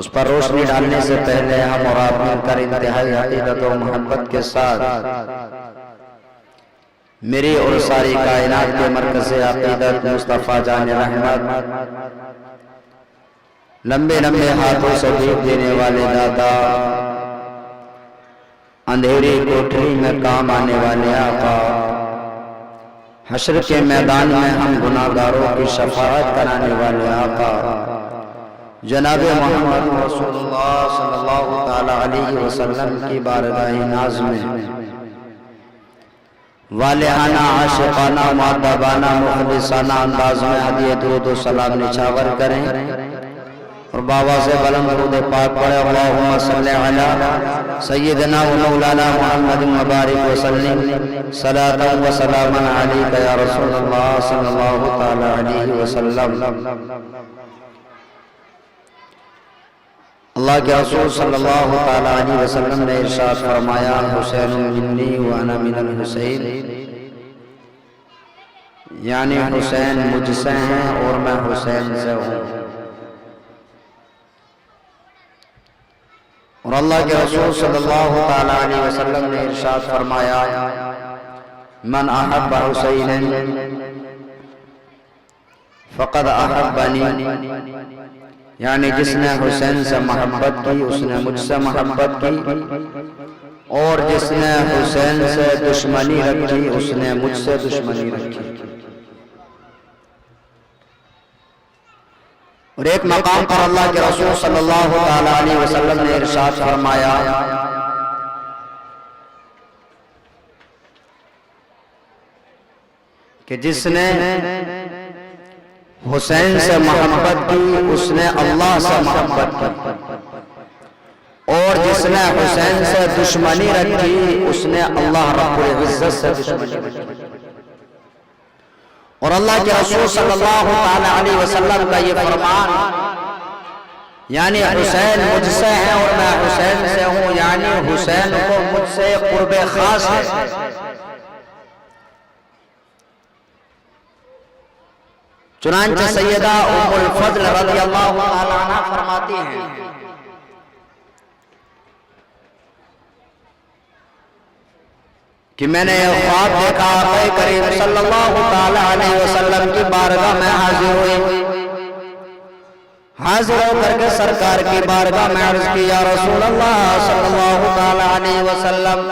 اس پر روشنی ڈالنے سے پہلے ہم اور آپ مل کر انتہائی عقیدت و محبت کے ساتھ میری اور ساری کائنات کے مرکز عقیدت مصطفیٰ جان رحمت لمبے لمبے ہاتھوں سے بھیک دینے والے دادا اندھیری کوٹری میں کام آنے والے آقا حشر کے میدان میں ہم گناہگاروں کی شفاعت کرانے والے آقا جناب محمد رسول اللہ صلی اللہ علیہ وسلم کی بارگاہ ناز میں والہانہ عاشقانہ مؤدبانہ مخلصانہ انداز میں ہدیہ درود و سلام نچھاور کریں اور بابا سے بلند درود پاک پڑھے اللہم صلی علی سیدنا و مولانا محمد مبارک وسلم صلاۃ و سلاما علیک یا رسول اللہ صلی اللہ علیہ وسلم۔ اللہ کے رسول صلی اللہ علیہ وسلم نے ارشاد فرمایا حسین منی وانا من الحسین، یعنی حسین مجھ سے ہیں اور میں حسین سے ہوں۔ اور اللہ کے رسول صلی اللہ علیہ وسلم نے ارشاد فرمایا من احب حسین فقد احبنی، یعنی جس نے حسین سے محبت کی اس نے مجھ سے محبت کی، اور جس نے حسین سے دشمنی رکھی اس نے مجھ سے دشمنی رکھی۔ اور ایک مقام پر اللہ کے رسول صلی اللہ علیہ وسلم نے ارشاد فرمایا کہ جس نے حسین سے محبت کی اس نے اللہ سے محبت کی، اور جس نے حسین سے دشمنی رکھی اس نے اللہ رب العزت سے دشمنی رکھی۔ اور اللہ کے رسول صلی اللہ علیہ وسلم کا یہ فرمان، یعنی حسین مجھ سے ہے اور میں حسین سے ہوں، یعنی حسین کو مجھ سے قرب خاص ہے۔ چنانچہ سیدہ ام الفضل رضی اللہ عنہ فرماتی ہیں کہ میں نے خواب دیکھا آقا کریم صلی اللہ علیہ وسلم کی بارگاہ میں حاضر ہوئی، حاضر ہو کر کے سرکار کی بارگاہ میں عرض کی یا رسول اللہ صلی اللہ علیہ وسلم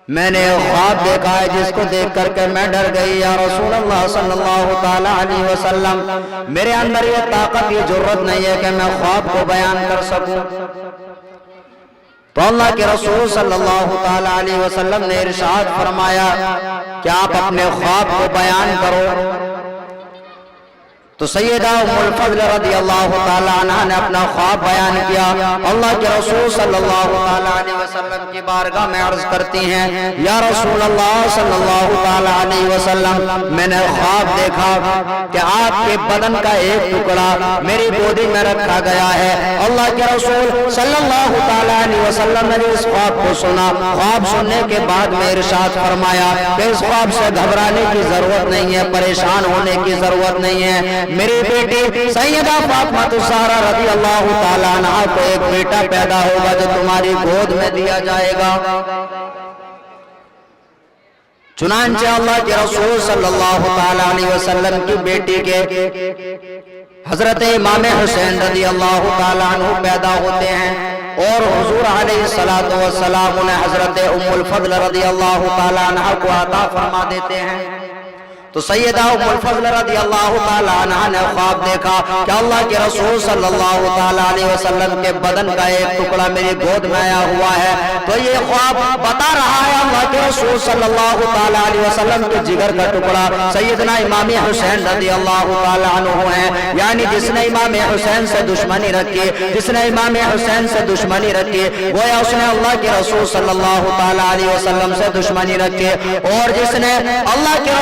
میں نے خواب دیکھا ہے جس کو دیکھ کر کے میں ڈر گئی، یا رسول اللہ صلی اللہ علیہ وسلم میرے اندر یہ طاقت یہ جرت نہیں ہے کہ میں خواب کو بیان کر سکوں۔ تو اللہ کے رسول صلی اللہ علیہ وسلم نے ارشاد فرمایا کہ آپ اپنے خواب کو بیان کرو۔ تو سیدہ ام الفضل رضی اللہ عنہ نے اپنا خواب بیان کیا۔ اللہ کے رسول صلی اللہ علیہ وسلم کی بارگاہ میں عرض کرتی ہیں یا رسول اللہ صلی اللہ علیہ وسلم میں نے خواب دیکھا کہ آپ کے بدن کا ایک ٹکڑا میری گودی میں رکھا گیا ہے۔ اللہ کے رسول صلی اللہ علیہ وسلم نے اس خواب کو سنا، خواب سننے کے بعد میں ارشاد فرمایا کہ اس خواب سے گھبرانے کی ضرورت نہیں ہے، پریشان ہونے کی ضرورت نہیں ہے، میری بیٹی سیدہ فاطمہ الزہرا رضی اللہ تعالیٰ عنہ کو ایک بیٹا پیدا ہوگا جو تمہاری گود میں دیا جائے گا۔ چنانچہ اللہ کے رسول صلی اللہ علیہ وسلم کی بیٹی کے حضرت امام حسین رضی اللہ تعالیٰ عنہ پیدا ہوتے ہیں، اور حضور علیہ السلام انہیں حضرت ام الفضل رضی اللہ تعالیٰ عنہ کو عطا فرما دیتے ہیں۔ تو سیدہ ام الفضل رضی اللہ تعالیٰ عنہ نے خواب دیکھا کہ اللہ کے رسول صلی اللہ علیہ وسلم کے بدن کا ایک ٹکڑا میری گود میں آیا ہوا ہے۔ تو یہ خواب بتا رہا ہے اللہ کے رسول صلی اللہ علیہ وسلم کے جگر کا ٹکڑا سیدنا امام حسین رضی اللہ تعالیٰ عنہ ہیں، یعنی جس نے امام حسین سے دشمنی رکھی، جس نے امام حسین سے دشمنی رکھی گویا اس نے اللہ کے رسول صلی اللہ علیہ وسلم سے دشمنی رکھی، اور جس نے اللہ کے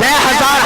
6000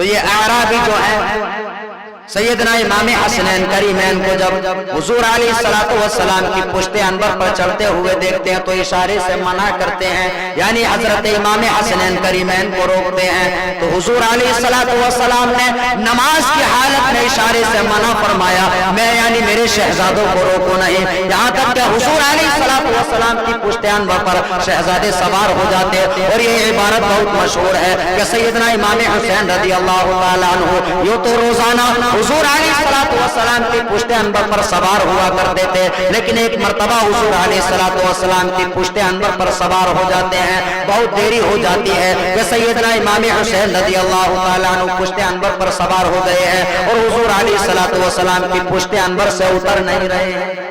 تو یہ اعرابی جو ہے سیدنا امام حسنین کریمین کو جب حضور علیہ السلام کی پشت انور پر چڑھتے ہوئے دیکھتے ہیں تو اشارے سے منع کرتے ہیں، یعنی حضرت امام حسنین کریمین کو روکتے ہیں۔ تو حضور علیہ السلام نے نماز کی حالت میں اشارے سے منع فرمایا، میں یعنی میرے شہزادوں کو روکو نہیں، یہاں تک کہ حضور علیہ السلام کی پشت انور پر شہزادے سوار ہو جاتے۔ اور یہ عبارت بہت مشہور ہے کہ سیدنا امام حسین رضی اللہ تعالیٰ عنہ یوں تو روزانہ حضور علیہ السلام کی پشت انور پر سوار ہوا کرتے تھے، لیکن ایک مرتبہ حضور علیہ السلام کی پشت انور پر سوار ہو جاتے ہیں، بہت دیری ہو جاتی ہے کہ سیدنا امام حسین رضی اللہ تعالیٰ عنہ پشت انور پر سوار ہو گئے ہیں اور حضور علیہ السلام کی پشت انور سے اتر نہیں رہے ہیں۔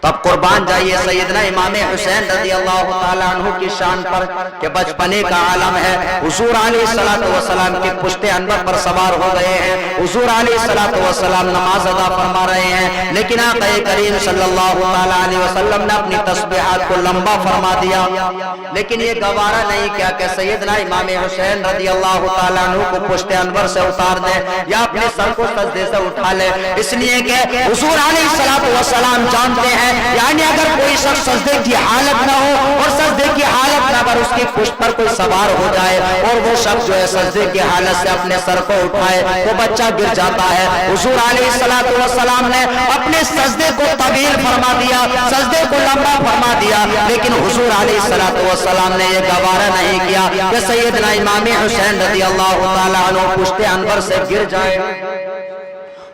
تب قربان جائیے سیدنا امام حسین رضی اللہ تعالیٰ عنہ کی شان پر کہ بچپنے کا عالم ہے، حضور علیہ السلام کی پشت انور پر سوار ہو گئے ہیں، حضور علیہ السلام نماز ادا فرما رہے ہیں، لیکن آقا کریم صلی اللہ تعالیٰ علیہ وسلم نے اپنی تسبیحات کو لمبا فرما دیا، لیکن یہ گوارا نہیں کیا کہ سیدنا امام حسین رضی اللہ تعالیٰ عنہ کو پشت انور سے اتار دیں یا اپنے سر کو سجدے سے اٹھا لے، اس لیے کہ حضور علیہ السلام جانتے ہیں یعنی اگر کوئی شخص سجدے کی حالت نہ ہو اور سجدے کی حالت میں اگر اس کی پشت پر کوئی سوار ہو جائے اور وہ شخص جو ہے سجدے کی حالت سے اپنے سر کو اٹھائے وہ بچہ گر جاتا ہے۔ حضور علیہ السلام نے اپنے سجدے کو طویل فرما دیا، سجدے کو لمبا فرما دیا، لیکن حضور علیہ السلام نے یہ گوارا نہیں کیا کہ سیدنا امام حسین رضی اللہ تعالیٰ عنہ پشت انور سے گر جائے۔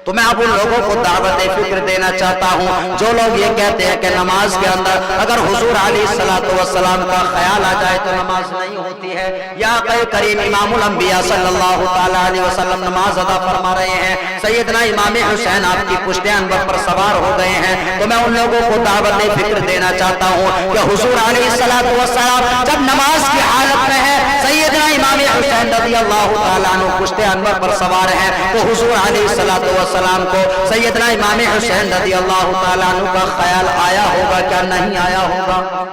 تو میں اب ان لوگوں کو دعوت فکر دینا چاہتا ہوں جو لوگ یہ کہتے ہیں کہ نماز کے اندر اگر حضور علیہ السلام کا خیال آ جائے تو نماز نہیں ہوتی ہے، یا آقا کریم امام الانبیاء صلی اللہ تعالیٰ علیہ وسلم نماز ادا فرما رہے ہیں، سیدنا امام حسین آپ کی پشت انور پر سوار ہو گئے ہیں، تو میں ان لوگوں کو دعوت فکر دینا چاہتا ہوں کہ حضور علیہ السلام جب نماز کی حالت میں ہے، سیدنا امام حسین رضی اللہ تعالیٰ عنہ پشت انور پر سوار ہیں، تو حضور علیہ السلام کو سیدنا امام حسین رضی اللہ تعالیٰ عنہ کا خیال آیا ہوگا کیا نہیں آیا ہوگا؟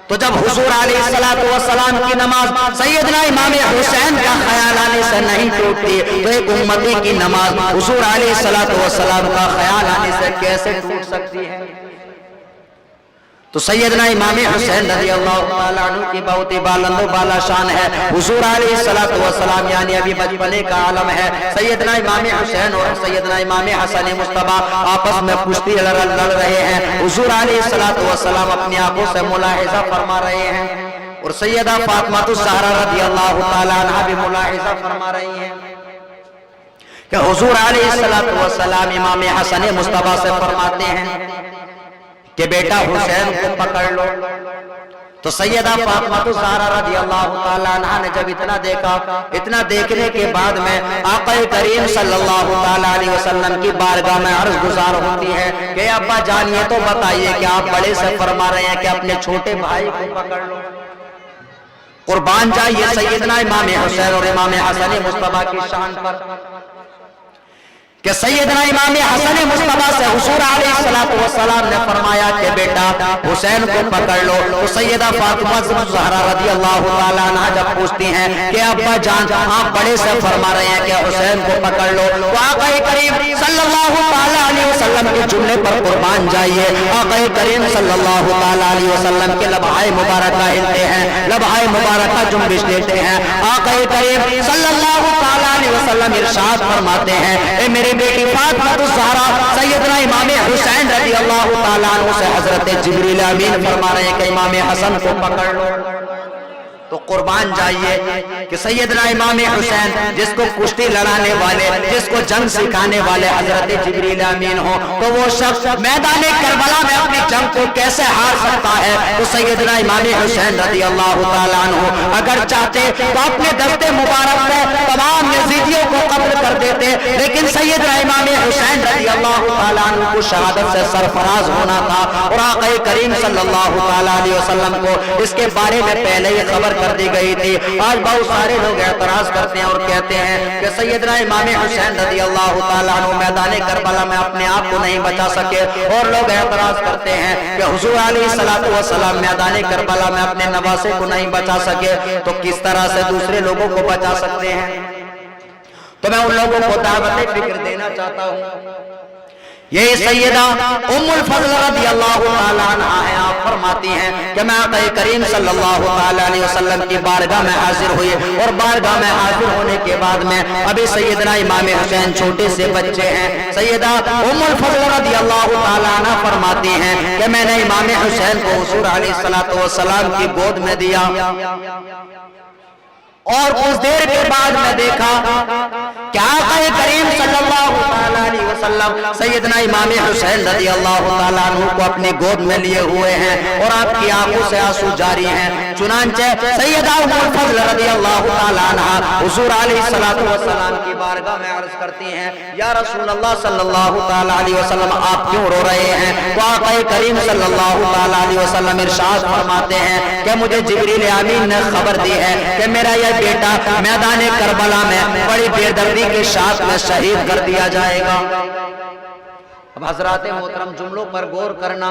تو جب حضور علیہ السلام کی نماز سیدنا امام حسین کا خیال آنے سے نہیں ٹوٹتی تو ایک امتی کی نماز حضور علیہ السلام کا خیال آنے سے کیسے ٹوٹ سکتی ہے؟ تو سیدنا امام حسین رضی اللہ تعالیٰ عنہ کی بہت ہی بلند و بالا شان ہے، حضور علیہ السلام یعنی ابھی بچپنے کا عالم ہے، سیدنا امام حسین اور سیدنا امام حسن مصطفیٰ آپس میں کشتی لڑ رہے ہیں، حضور علیہ السلام اپنی آنکھوں سے ملاحظہ فرما رہے ہیں اور سیدہ فاطمہ الزہرا رضی اللہ تعالیٰ عنہ بھی ملاحظہ فرما رہی ہیں کہ حضور علیہ السلام امام حسن مصطفیٰ سے فرماتے ہیں کہ بیٹا حسین کو پکڑ لو۔ تو سیدہ فاطمہ الزہرا رضی اللہ تعالیٰ عنہ نے جب اتنا دیکھا، اتنا دیکھنے کے بعد میں آقا کریم صلی اللہ تعالیٰ علیہ وسلم کی بارگاہ میں عرض گزار ہوتی ہے کہ ابا جانیے تو بتائیے کہ آپ بڑے سے فرما رہے ہیں کہ اپنے چھوٹے بھائی کو پکڑ لو۔ قربان جائیے سیدنا امام حسین اور امام حسن مصطفیٰ کی شان پر کہ سیدنا امام حسن مصطفیٰ سے حضور علیہ السلام نے فرمایا کہ بیٹا حسین کو پکڑ لو۔ تو سیدہ فاطمہ الزہرا رضی اللہ تعالیٰ عنہ جب پوچھتی ہیں کہ ابا جان آپ بڑے سے فرما رہے ہیں کہ حسین کو پکڑ لو، تو آقا کریم صلی اللہ تعالیٰ علیہ وسلم کے جملے پر قربان جائیے، آقا کریم صلی اللہ تعالیٰ علیہ وسلم کے لبہائے مبارکہ ہلتے ہیں، لبہائے مبارکہ جنبش دیتے ہیں، آقا کریم صلی اللہ تعالیٰ علیہ وسلم ارشاد فرماتے ہیں اے میرے بیٹی فاطمہ الزہرا، سیدنا امام حسین رضی اللہ تعالیٰ عنہ سے حضرت جبریل امین فرما رہے ہیں کہ امام حسن کو پکڑ لو۔ تو قربان جائیے کہ سیدنا امام حسین جس کو کشتی لڑانے والے، جس کو جنگ سکھانے والے حضرت جبریل امین ہو، تو وہ شخص میدان کربلا میں اپنی جنگ کو کیسے ہار سکتا ہے؟ تو سیدنا امام حسین رضی اللہ تعالیٰ عنہ اگر چاہتے تو اپنے دست مبارک میں تمام یزیدیوں کو قتل کر دیتے، لیکن سیدنا امام حسین رضی اللہ تعالیٰ عنہ کو شہادت سے سرفراز ہونا تھا اور آقا کریم صلی اللہ تعالیٰ علیہ وسلم کو اس کے بارے میں پہلے ہی خبر کر دی گئی تھی۔ آج بہت سارے لوگ اعتراض کرتے ہیں اور کہتے ہیں کہ سیدنا امام حسین رضی اللہ تعالیٰ عنہ میدان کربلا میں اپنے آپ کو نہیں بچا سکے، اور لوگ اعتراض کرتے ہیں کہ حضور علیہ السلام میدان کربلا میں اپنے نواسے کو نہیں بچا سکے، تو کس طرح سے دوسرے لوگوں کو بچا سکتے ہیں؟ تو میں ان لوگوں کو دعوت فکر دینا چاہتا ہوں. یہ سیدہ ام الفضل رضی اللہ تعالیٰ عنہ ہے. آپ فرماتی ہیں کہ میں آقا کریم صلی اللہ تعالیٰ علیہ وسلم کی بارگاہ میں حاضر ہوئی, اور بارگاہ میں حاضر ہونے کے بعد میں ابھی سیدنا امام حسین چھوٹے سے بچے ہیں. سیدہ ام الفضل رضی اللہ تعالیٰ عنہ فرماتی ہیں کہ میں نے امام حسین کو حضور علیہ السلام کی گود میں دیا, اور کچھ دیر کے بعد میں دیکھا کہ آقا کریم صلی اللہ علیہ وسلم سیدنا امام حسین رضی اللہ تعالیٰ عنہ کو اپنی گود میں لیے ہوئے ہیں, اور آپ کی آنکھوں سے آنسو جاری ہیں. چنانچہ سیدہ ام الفضل رضی اللہ تعالیٰ عنہ حضور علیہ السلام کی بارگاہ میں عرض کرتی ہیں, یا رسول اللہ صلی اللہ تعالیٰ علیہ وسلم آپ کیوں رو رہے ہیں؟ تو آقا کریم صلی اللہ تعالیٰ علیہ وسلم ارشاد فرماتے ہیں کہ مجھے جبریل امین نے خبر دی ہے کہ میرا یہ بیٹا میدان کربلا میں بڑی بے دردی کے ساتھ میں شہید کر دیا جائے گا. اب حضرات محترم جملوں پر غور کرنا.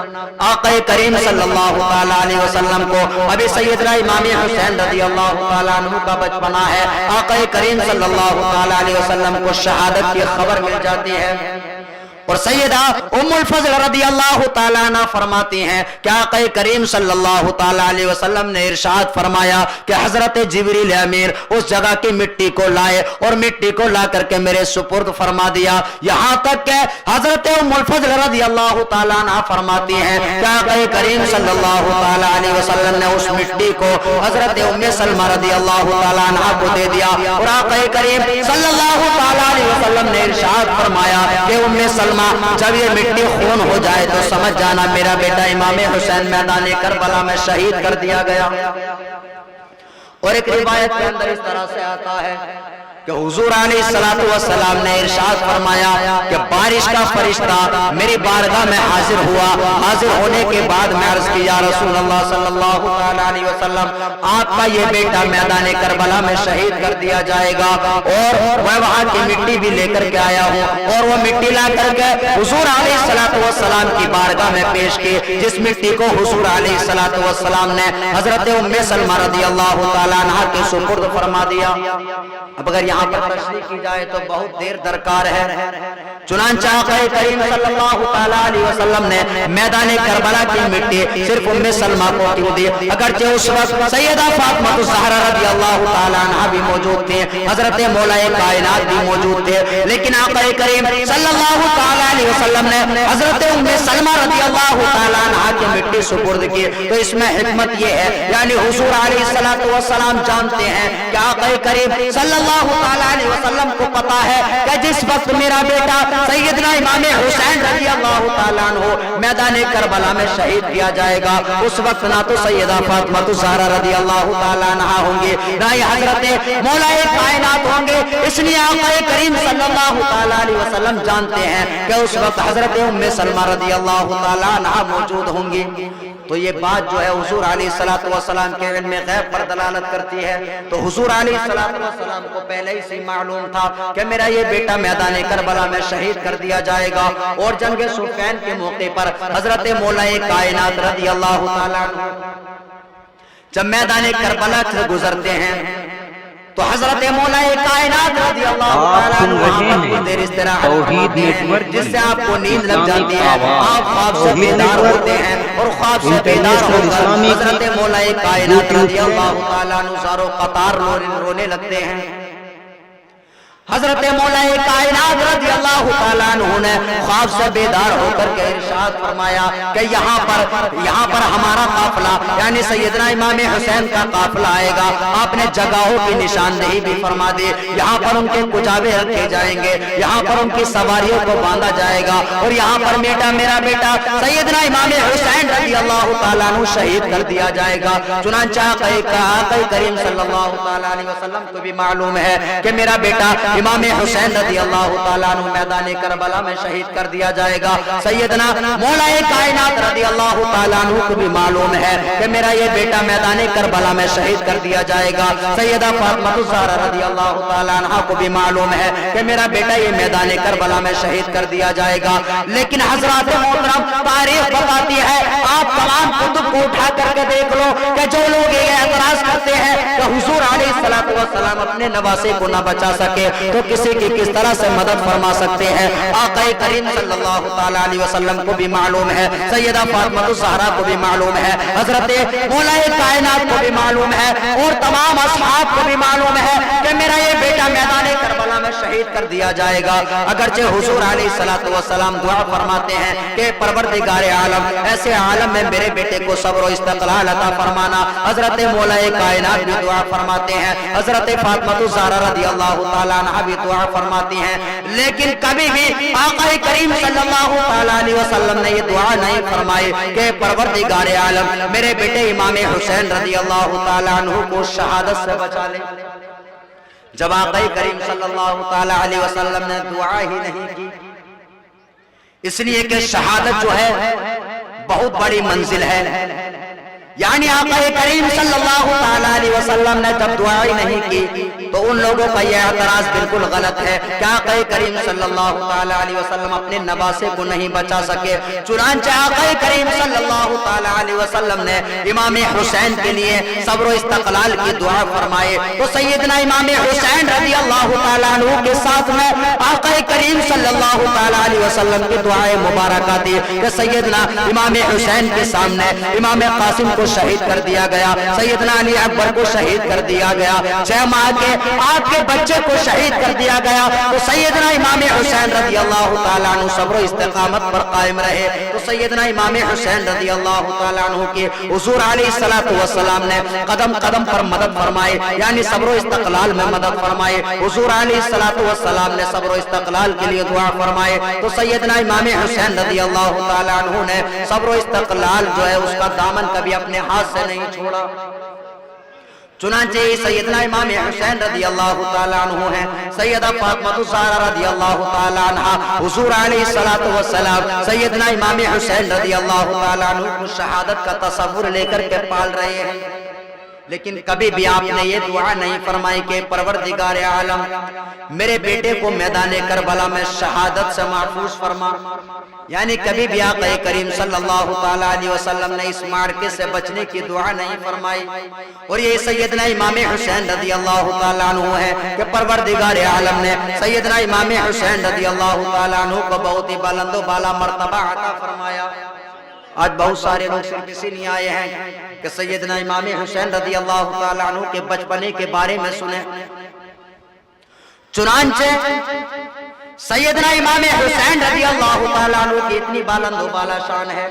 آقا کریم صلی اللہ تعالیٰ علیہ وسلم کو ابھی سیدنا امام حسین رضی اللہ تعالیٰ عنہ کا بچپنا ہے. آقا کریم صلی اللہ تعالیٰ علیہ وسلم کو شہادت کی خبر مل جاتی ہے, اور سیدہ ام الفضل رضی اللہ تعالیٰ عنہ فرماتی ہیں کہ آقا کریم صلی اللہ تعالیٰ علیہ وسلم نے ارشاد فرمایا کہ حضرت جبریل امیر اس جگہ کی مٹی کو لائے, اور مٹی کو لا کر کے میرے سپرد فرما دیا. یہاں تک کہ حضرت ام الفضل رضی اللہ تعالیٰ عنہ فرماتی ہیں کہ آقا کریم صلی اللہ تعالیٰ علیہ وسلم نے اس مٹی کو حضرت ام سلمہ رضی اللہ تعالیٰ عنہ کو دے دیا, اور آقا کریم صلی اللہ تعالیٰ علیہ وسلم نے ارشاد فرمایا کہ ام سلمہ جب یہ مٹی خون ہو جائے تو سمجھ جانا میرا بیٹا امام حسین میدان کربلا میں شہید کر دیا گیا. اور ایک روایت کے اندر اس طرح سے آتا ہے کہ حضور علیہ السلام نے ارشاد فرمایا کہ بارش کا فرشتہ میری بارگاہ میں حاضر ہوا. حاضر ہونے کے بعد میں عرض کی, یا رسول اللہ صلی اللہ علیہ وسلم آپ کا یہ بیٹا میدان کربلا میں شہید کر دیا جائے گا, اور میں وہاں کی مٹی بھی لے کر کے آیا ہوں, اور وہ مٹی لا کر کے حضور علیہ السلام کی بارگاہ میں پیش کی, جس مٹی کو حضور علیہ السلام نے حضرت ام سلمہ رضی اللہ تعالیٰ عنہ کے سپرد فرما دیا. اب اگر یہاں پر تشریح کی جائے تو بہت دیر درکار ہے. چنانچہ آقا کریم صلی اللہ تعالیٰ علیہ وسلم نے میدان کربلا کی مٹی صرف ام سلمہ کو کیوں دی؟ اگرچہ اس وقت سیدہ فاطمہ الزہرا رضی اللہ تعالیٰ عنہ بھی موجود تھے, حضرت مولا کائنات بھی موجود تھے, لیکن آقا کریم صلی اللہ تعالیٰ علیہ وسلم نے حضرت ام سلمہ رضی اللہ تعالیٰ عنہ کی مٹی سپرد کی. تو اس میں حکمت یہ ہے, یعنی حضور علیہ السلام جانتے ہیں کہ آقا کریم صلی اللہ تعالیٰ علیہ وسلم کو پتا ہے کہ جس وقت میرا بیٹا سیدنا امام حسین رضی اللہ تعالیٰ عنہ میدان کربلا میں شہید کیا جائے گا, اس وقت نہ تو سیدہ فاطمہ الزہرا رضی اللہ تعالیٰ عنہ ہوں گے, نہ ہی حضرت مولا کائنات ہوں گے. اس لیے آقا کریم صلی اللہ تعالیٰ علیہ وسلم جانتے ہیں کہ اس وقت حضرت ام سلمہ رضی اللہ تعالیٰ عنہ موجود ہوں گی. تو یہ بات جو ہے حضور علیہ السلام کے علم غیب پر دلالت کرتی ہے. تو حضور علیہ السلام کو پہلے ہی سے معلوم تھا کہ میرا یہ بیٹا میدان کربلا میں شہید کر دیا جائے گا. اور جنگ صفین کے موقع پر حضرت مولا کائنات رضی اللہ تعالیٰ جب میدان کربلا سے گزرتے ہیں تو حضرت مولا کائنات رضی اللہ تعالیٰ دیر استراحت فرماتے ہیں, جس سے آپ کو نیند لگ جاتی ہے, آپ خواب سے بیدار ہوتے ہیں, اور خواب سے بیدار ہو کر حضرت مولا کائنات رضی اللہ تعالیٰ زارو قطار رونے لگتے ہیں. حضرت مولا کائنات رضی اللہ تعالیٰ عنہ نے خواب سے بیدار ہو کر کے ارشاد فرمایا کہ یہاں پر ہمارا قافلہ یعنی سیدنا امام حسین کا قافلہ آئے گا. آپ نے جگہوں کی نشاندہی بھی فرما دی, یہاں پر ان کے کچابے رکھے جائیں گے, یہاں پر ان کی سواریوں کو باندھا جائے گا, اور یہاں پر میرا بیٹا سیدنا امام حسین رضی اللہ تعالیٰ عنہ شہید کر دیا جائے گا. چنانچہ آقا کریم صلی اللہ تعالیٰ علیہ وسلم کو بھی معلوم ہے کہ میرا بیٹا امام حسین رضی اللہ تعالیٰ عنہ میدان کربلا میں شہید کر دیا جائے گا. سیدنا مولا کائنات رضی اللہ تعالیٰ عنہ کو بھی معلوم ہے کہ میرا یہ بیٹا میدان کربلا میں شہید کر دیا جائے گا. سیدہ فاطمہ الزہرا رضی اللہ تعالیٰ عنہ کو بھی معلوم ہے کہ میرا بیٹا یہ میدان کربلا میں شہید کر دیا جائے گا. لیکن حضرات محترم تاریخ بتاتی ہے, آپ تمام کتب کو اٹھا کر کے دیکھ لو کہ جو لوگ یہ اعتراض کرتے ہیں کہ حضور علیہ السلام اپنے نواسے کو نہ بچا سکے, تو کسی کی کس طرح سے مدد فرما سکتے ہیں۔ آقا کریم صلی اللہ تعالیٰ علیہ وسلم کو بھی معلوم ہے، سیدہ فاطمہ الزہرا کو بھی معلوم ہے، حضرت مولا کائنات کو بھی معلوم ہے، اور تمام اصحاب کو بھی معلوم ہے کہ میرا یہ بیٹا میدان کربلا میں شہید کر دیا جائے گا۔ اگرچہ حضور علیہ السلام دعا فرماتے ہیں کہ پروردگار عالم ایسے عالم میں میرے بیٹے کو صبر و استقلال عطا فرمانا۔ حضرت مولا کائنات بھی دعا فرماتے ہیں، حضرت فاطمہ الزہرا رضی اللہ تعالیٰ عنہ بھی دعا فرماتی ہیں، لیکن کبھی بھی آقا کریم صلی اللہ تعالیٰ علیہ وسلم نے یہ دعا نہیں فرمائی کہ پروردگار عالم میرے بیٹے امام حسین رضی اللہ تعالیٰ عنہ کو شہادت سے بچا لے۔ جب آقا کریم صلی اللہ تعالیٰ علیہ وسلم نے دعا ہی نہیں کی، اس لیے کہ شہادت جو ہے بہت بڑی منزل ہے، یعنی آقا کریم صلی اللہ تعالیٰ علیہ وسلم نے جب دعا ہی نہیں کی تو ان لوگوں کا یہ اعتراض بالکل غلط ہے کہ آقا کریم صلی اللہ تعالیٰ علیہ وسلم اپنے نواسے کو نہیں بچا سکے۔ چنانچہ آقا کریم صلی اللہ تعالیٰ علیہ وسلم نے امام حسین کے لیے صبر و استقلال کی دعا فرمائے تو سیدنا امام حسین رضی اللہ تعالیٰ عنہ کے ساتھ میں آقا کریم صلی اللہ تعالیٰ علیہ وسلم کی دعائیں مبارکہ دی کہ سیدنا امام حسین کے سامنے امام قاسم کو شہید کر دیا گیا، سیدنا علی اکبر کو شہید کر دیا گیا، 6 ماہ کے آپ کے بچے کو شہید کر دیا گیا، تو سیدنا امام حسین رضی اللہ تعالیٰ عنہ صبر و استقامت پر قائم رہے۔ تو سیدنا امام حسین رضی اللہ تعالیٰ عنہ کی حضور علیہ السلام نے قدم قدم پر مدد فرمائے، یعنی صبر و استقلال میں مدد فرمائے۔ حضور علیہ السلام نے صبر و استقلال کے لیے دعا فرمائے تو سیدنا امام حسین رضی اللہ تعالیٰ عنہ نے صبر و استقلال جو ہے اس کا دامن کبھی اپنے ہاتھ سے نہیں چھوڑا۔ چنانچہ سیدنا امام حسین رضی اللہ تعالیٰ عنہ ہیں، سیدہ فاطمہ الزہرا رضی اللہ تعالیٰ عنہ حضور علیہ السلام سیدنا امام حسین رضی اللہ تعالیٰ عنہ کو شہادت کا تصور لے کر کے پال رہے ہیں، لیکن کبھی بھی آپ نے یہ دعا نہیں فرمائی کہ پروردگار عالم میرے بیٹے کو میدان کربلا میں شہادت سے محفوظ فرما، یعنی کبھی بھی آقا کریم صلی اللہ تعالیٰ علیہ وسلم نے اس معرکے سے بچنے کی دعا نہیں فرمائی۔ اور یہ سیدنا امام حسین رضی اللہ تعالیٰ عنہ ہے کہ پروردگار عالم نے سیدنا امام حسین رضی اللہ تعالیٰ عنہ کو بہت ہی بلند و بالا مرتبہ عطا فرمایا۔ آج بہت سارے لوگ صرف اسی لیے آئے ہیں کہ سیدنا امام حسین رضی اللہ تعالیٰ عنہ کے بچپنے کے بارے میں سنیں۔ چنانچہ سیدنا امام حسین رضی اللہ تعالیٰ عنہ کی اتنی بلند و بالا شان ہے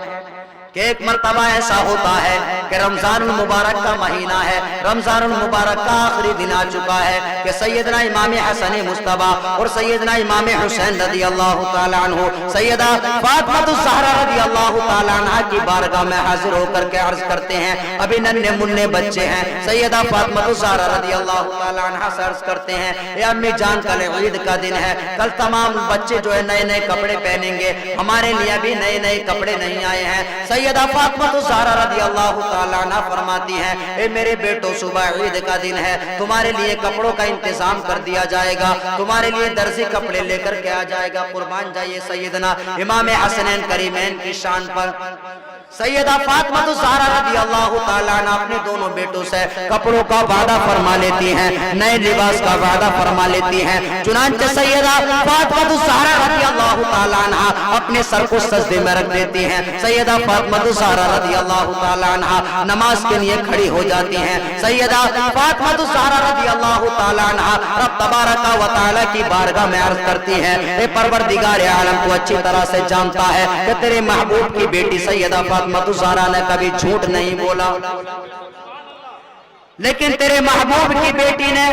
کہ ایک مرتبہ ایسا ہوتا ہے کہ رمضان المبارک کا مہینہ ہے، رمضان المبارک کا آخری دن آ چکا ہے کہ سیدنا امام حسن مصطفیٰ اور سیدنا امام حسین رضی اللہ تعالیٰ عنہ سیدہ فاطمہ الزہرا رضی اللہ تعالیٰ عنہ کی بارگاہ میں حاضر ہو کر کے عرض کرتے ہیں، ابھی ننھے منھے بچے ہیں، سیدہ فاطمہ الزہرا رضی اللہ تعالیٰ عنہ سے عرض کرتے ہیں، اے امی جان کل عید کا دن ہے، کل تمام بچے جو ہے نئے نئے کپڑے پہنیں گے، ہمارے لیے ابھی نئے نئے کپڑے نہیں آئے ہیں۔ سیدہ فاطمہ الزہرا رضی اللہ تعالیٰ عنہ فرماتی ہیں، اے میرے بیٹو صبح عید کا دن ہے، تمہارے لیے کپڑوں کا انتظام کر دیا جائے گا، تمہارے لیے درزی کپڑے لے کر کے آ جائے گا۔ قربان جائیے سیدنا امام حسنین کریمین کی شان پر۔ سیدہ فاطمہ الزہرا رضی اللہ تعالیٰ عنہ اپنے دونوں بیٹوں سے کپڑوں کا وعدہ فرما لیتی ہیں، نئے لباس کا وعدہ فرما لیتی ہیں۔ چنانچہ سیدہ فاطمہ الزہرا رضی اللہ تعالیٰ عنہ اپنے سر کو سجدے میں رکھ دیتی ہیں۔ سیدہ فاطمہ الزہرا رضی اللہ تعالیٰ عنہ نماز کے لیے کھڑی ہو جاتی ہیں۔ سیدہ فاطمہ الزہرا رضی اللہ تعالیٰ عنہ رب تبارک و تعالیٰ کی بارگاہ میں عرض کرتی ہیں، اے پروردگار عالم کو اچھی طرح سے جانتا ہے کہ تیرے محبوب کی بیٹی سیدہ فاطمہ الزہرا نے کبھی جھوٹ نہیں بولا، لیکن تیرے محبوب کی بیٹی نے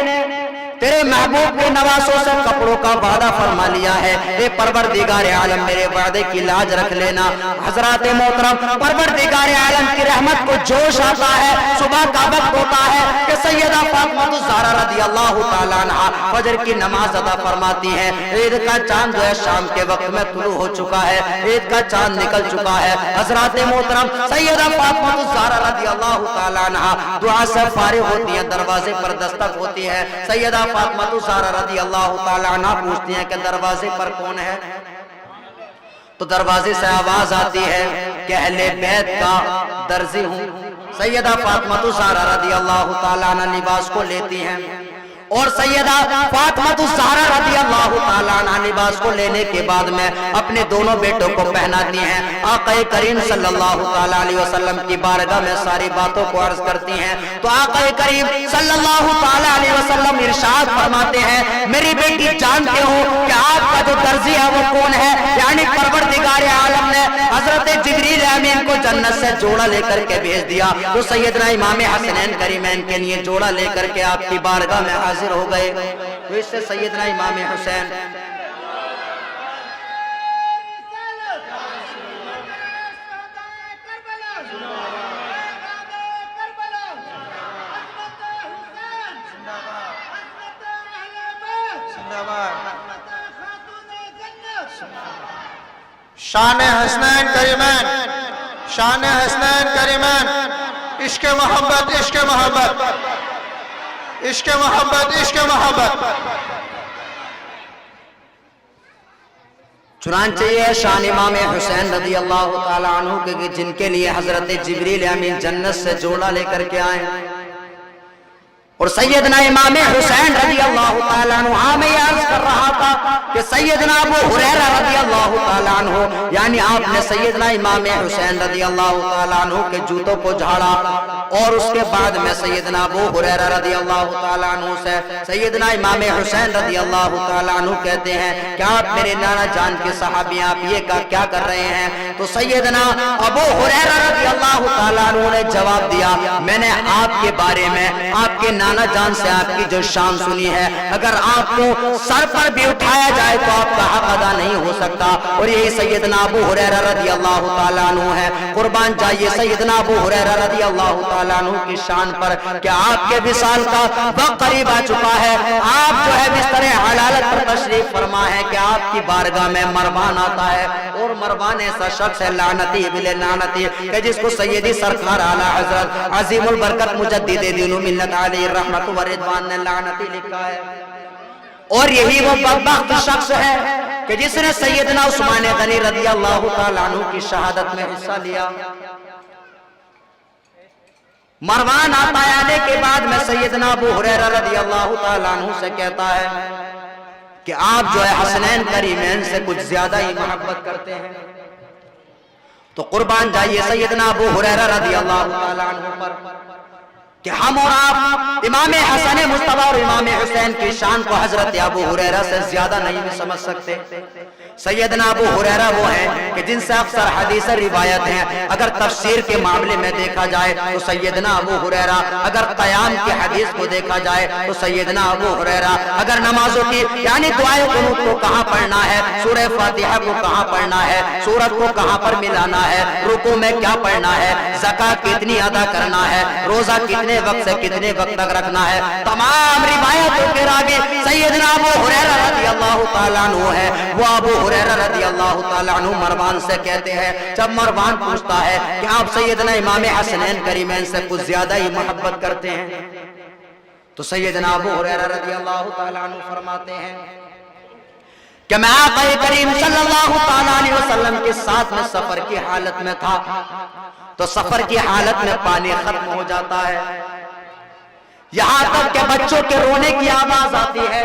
تیرے محبوب کے نواسوں سے کپڑوں کا وعدہ فرما لیا ہے۔ اے پروردگار عالم میرے وعدے کی لاج رکھ لینا۔ حضرات محترم، پروردگار عالم کی رحمت کو جوش آتا ہے، صبح کا وقت ہوتا ہے کہ سیدہ فاطمہ الزہرا رضی اللہ تعالیٰ عنہ فجر کی نماز ادا فرماتی ہیں۔ عید کا چاند جو ہے شام کے وقت میں طلوع ہو چکا ہے، عید کا چاند نکل چکا ہے۔ حضرات محترم، سیدہ فاطمہ الزہرا رضی اللہ تعالیٰ عنہ دعا سے فارغ ہوتی ہیں، دروازے پر دستک ہوتی ہے۔ سیدہ فاطمہ الزہرا رضی اللہ تعالیٰ عنہ پوچھتی ہیں کہ دروازے پر کون ہے؟ تو دروازے سے آواز آتی ہے کہ اہل بیت کا درزی ہوں۔ سیدہ فاطمہ الزہرا رضی اللہ تعالیٰ عنہ لباس کو لیتی ہیں اور سیدہ فاطمہ الزہرا رضی اللہ تعالیٰ عنہ لباس کو لینے کے بعد میں اپنے دونوں بیٹوں کو پہناتی ہیں. آقا کریم صلی اللہ تعالیٰ علیہ وسلم کی بارگاہ میں ساری باتوں کو عرض کرتی ہیں تو آقا کریم صلی اللہ تعالیٰ علیہ وسلم ارشاد فرماتے ہیں میری بیٹی جانتے ہو کہ آپ کا جو درزی ہے وہ کون ہے؟ یعنی پروردگار عالم نے حضرت جبریل امین کو جنت سے جوڑا لے کر کے بھیج دیا تو سیدنا امام حسنین کریمین کے لیے جوڑا لے کر کے آپ کی بارگاہ میں حاضر ہو گئے. تو اس سے سیدنا امام حسین شان حسنین کریمین، شان حسنین کریمین، عشق محبت عشق محبت عشق محبت عشق محبت. چنانچہ یہ شان امام حسین رضی اللہ تعالیٰ عنہ کے جن کے لیے حضرت جبریل امین جنت سے جوڑا لے کر کے آئے. اور سیدنا امام حسین رضی اللہ تعالیٰ عنہ میں یہ عرض کر رہا تھا کہ سیدنا ابو ہریرہ رضی اللہ تعالیٰ عنہ یعنی آپ نے سیدنا امام حسین رضی اللہ تعالیٰ عنہ کے جوتوں کو جھاڑا اور اس کے بعد میں سیدنا ابو ہریرہ رضی اللہ تعالیٰ عنہ سے سیدنا امام حسین رضی اللہ تعالیٰ عنہ کہتے ہیں کہ آپ میرے نانا جان کے صحابی ہیں، آپ یہ کیا کر رہے ہیں؟ تو سیدنا ابو ہریرہ رضی اللہ تعالیٰ عنہ نے جواب دیا میں نے آپ کے بارے میں آپ کے نانا جان سے آپ کی جو شان سنی ہے، اگر آپ کو سر پر بھی اٹھایا جائے تو آپ کا حق ادا نہیں ہو سکتا. اور یہی سیدنا ابو ہریرہ رضی اللہ تعالیٰ عنہ ہے. قربان جائیے سیدنا ابو ہریرہ رضی اللہ تعالیٰ عنہ کی شان پر کہ آپ کے وصال کا وقت قریب آ چکا ہے. آپ جو ہے بستر حلالت پر تشریف فرما ہے کہ آپ کی بارگاہ میں مروان آتا ہے اور مروان ایسا شخص ہے لعنتی بل لعنتی کہ جس کو سیدی سرکار اعلی حضرت عظیم البرکت مجدد دین و ملت علیہ رحمت و رضوان نے لعنتی لکھا ہے. اور یہی وہ بدبخت شخص ہے کہ جس نے سیدنا عثمان غنی رضی اللہ تعالیٰ عنہ کی شہادت میں حصہ لیا. مروان آتا ہے، آنے کے بعد میں سیدنا ابو ہریرہ رضی اللہ تعالیٰ عنہ سے کہتا ہے کہ آپ جو ہے حسنین کریمین سے کچھ زیادہ ہی محبت کرتے ہیں. تو قربان جائیے سیدنا ابو ہریرہ رضی اللہ تعالیٰ عنہ پر کہ ہم اور آپ امام حسن مصطفیٰ اور امام حسین کی شان کو حضرت ابو ہریرہ سے زیادہ نہیں بھی سمجھ سکتے. سیدنا ابو ہریرہ وہ ہیں کہ جن سے اکثر حدیث روایت ہیں. اگر تفسیر کے معاملے میں دیکھا جائے تو سیدنا ابو ہریرہ، اگر قیام کی حدیث کو دیکھا جائے تو سیدنا ابو ہریرہ، اگر نمازوں کی یعنی دعائے قنوت کو کہاں پڑھنا ہے، سورہ فاتحہ کو کہاں پڑھنا ہے، سورت کو کہاں پر ملانا ہے، رکوع میں کیا پڑھنا ہے، زکات کتنی ادا کرنا ہے، روزہ کتنے وقت سے کتنے وقت تک رکھنا ہے، تمام روایتوں کے راوی سیدنا ابو ہریرہ رضی اللہ تعالیٰ عنہ ہے. وہ ابو ہریرہ رضی اللہ تعالیٰ عنہ مروان سے کہتے ہیں، جب مروان پوچھتا ہے کہ آپ سیدنا امام حسنین کریمین سے کچھ زیادہ ہی محبت کرتے ہیں، تو سیدنا ابو ہریرہ رضی اللہ تعالیٰ عنہ فرماتے ہیں کہ میں آقا کریم صلی اللہ تعالیٰ علیہ وسلم کے ساتھ میں سفر کی حالت میں تھا تو سفر کی حالت میں پانی ختم ہو جاتا ہے، یہاں تک کہ بچوں کے رونے کی آواز آتی ہے.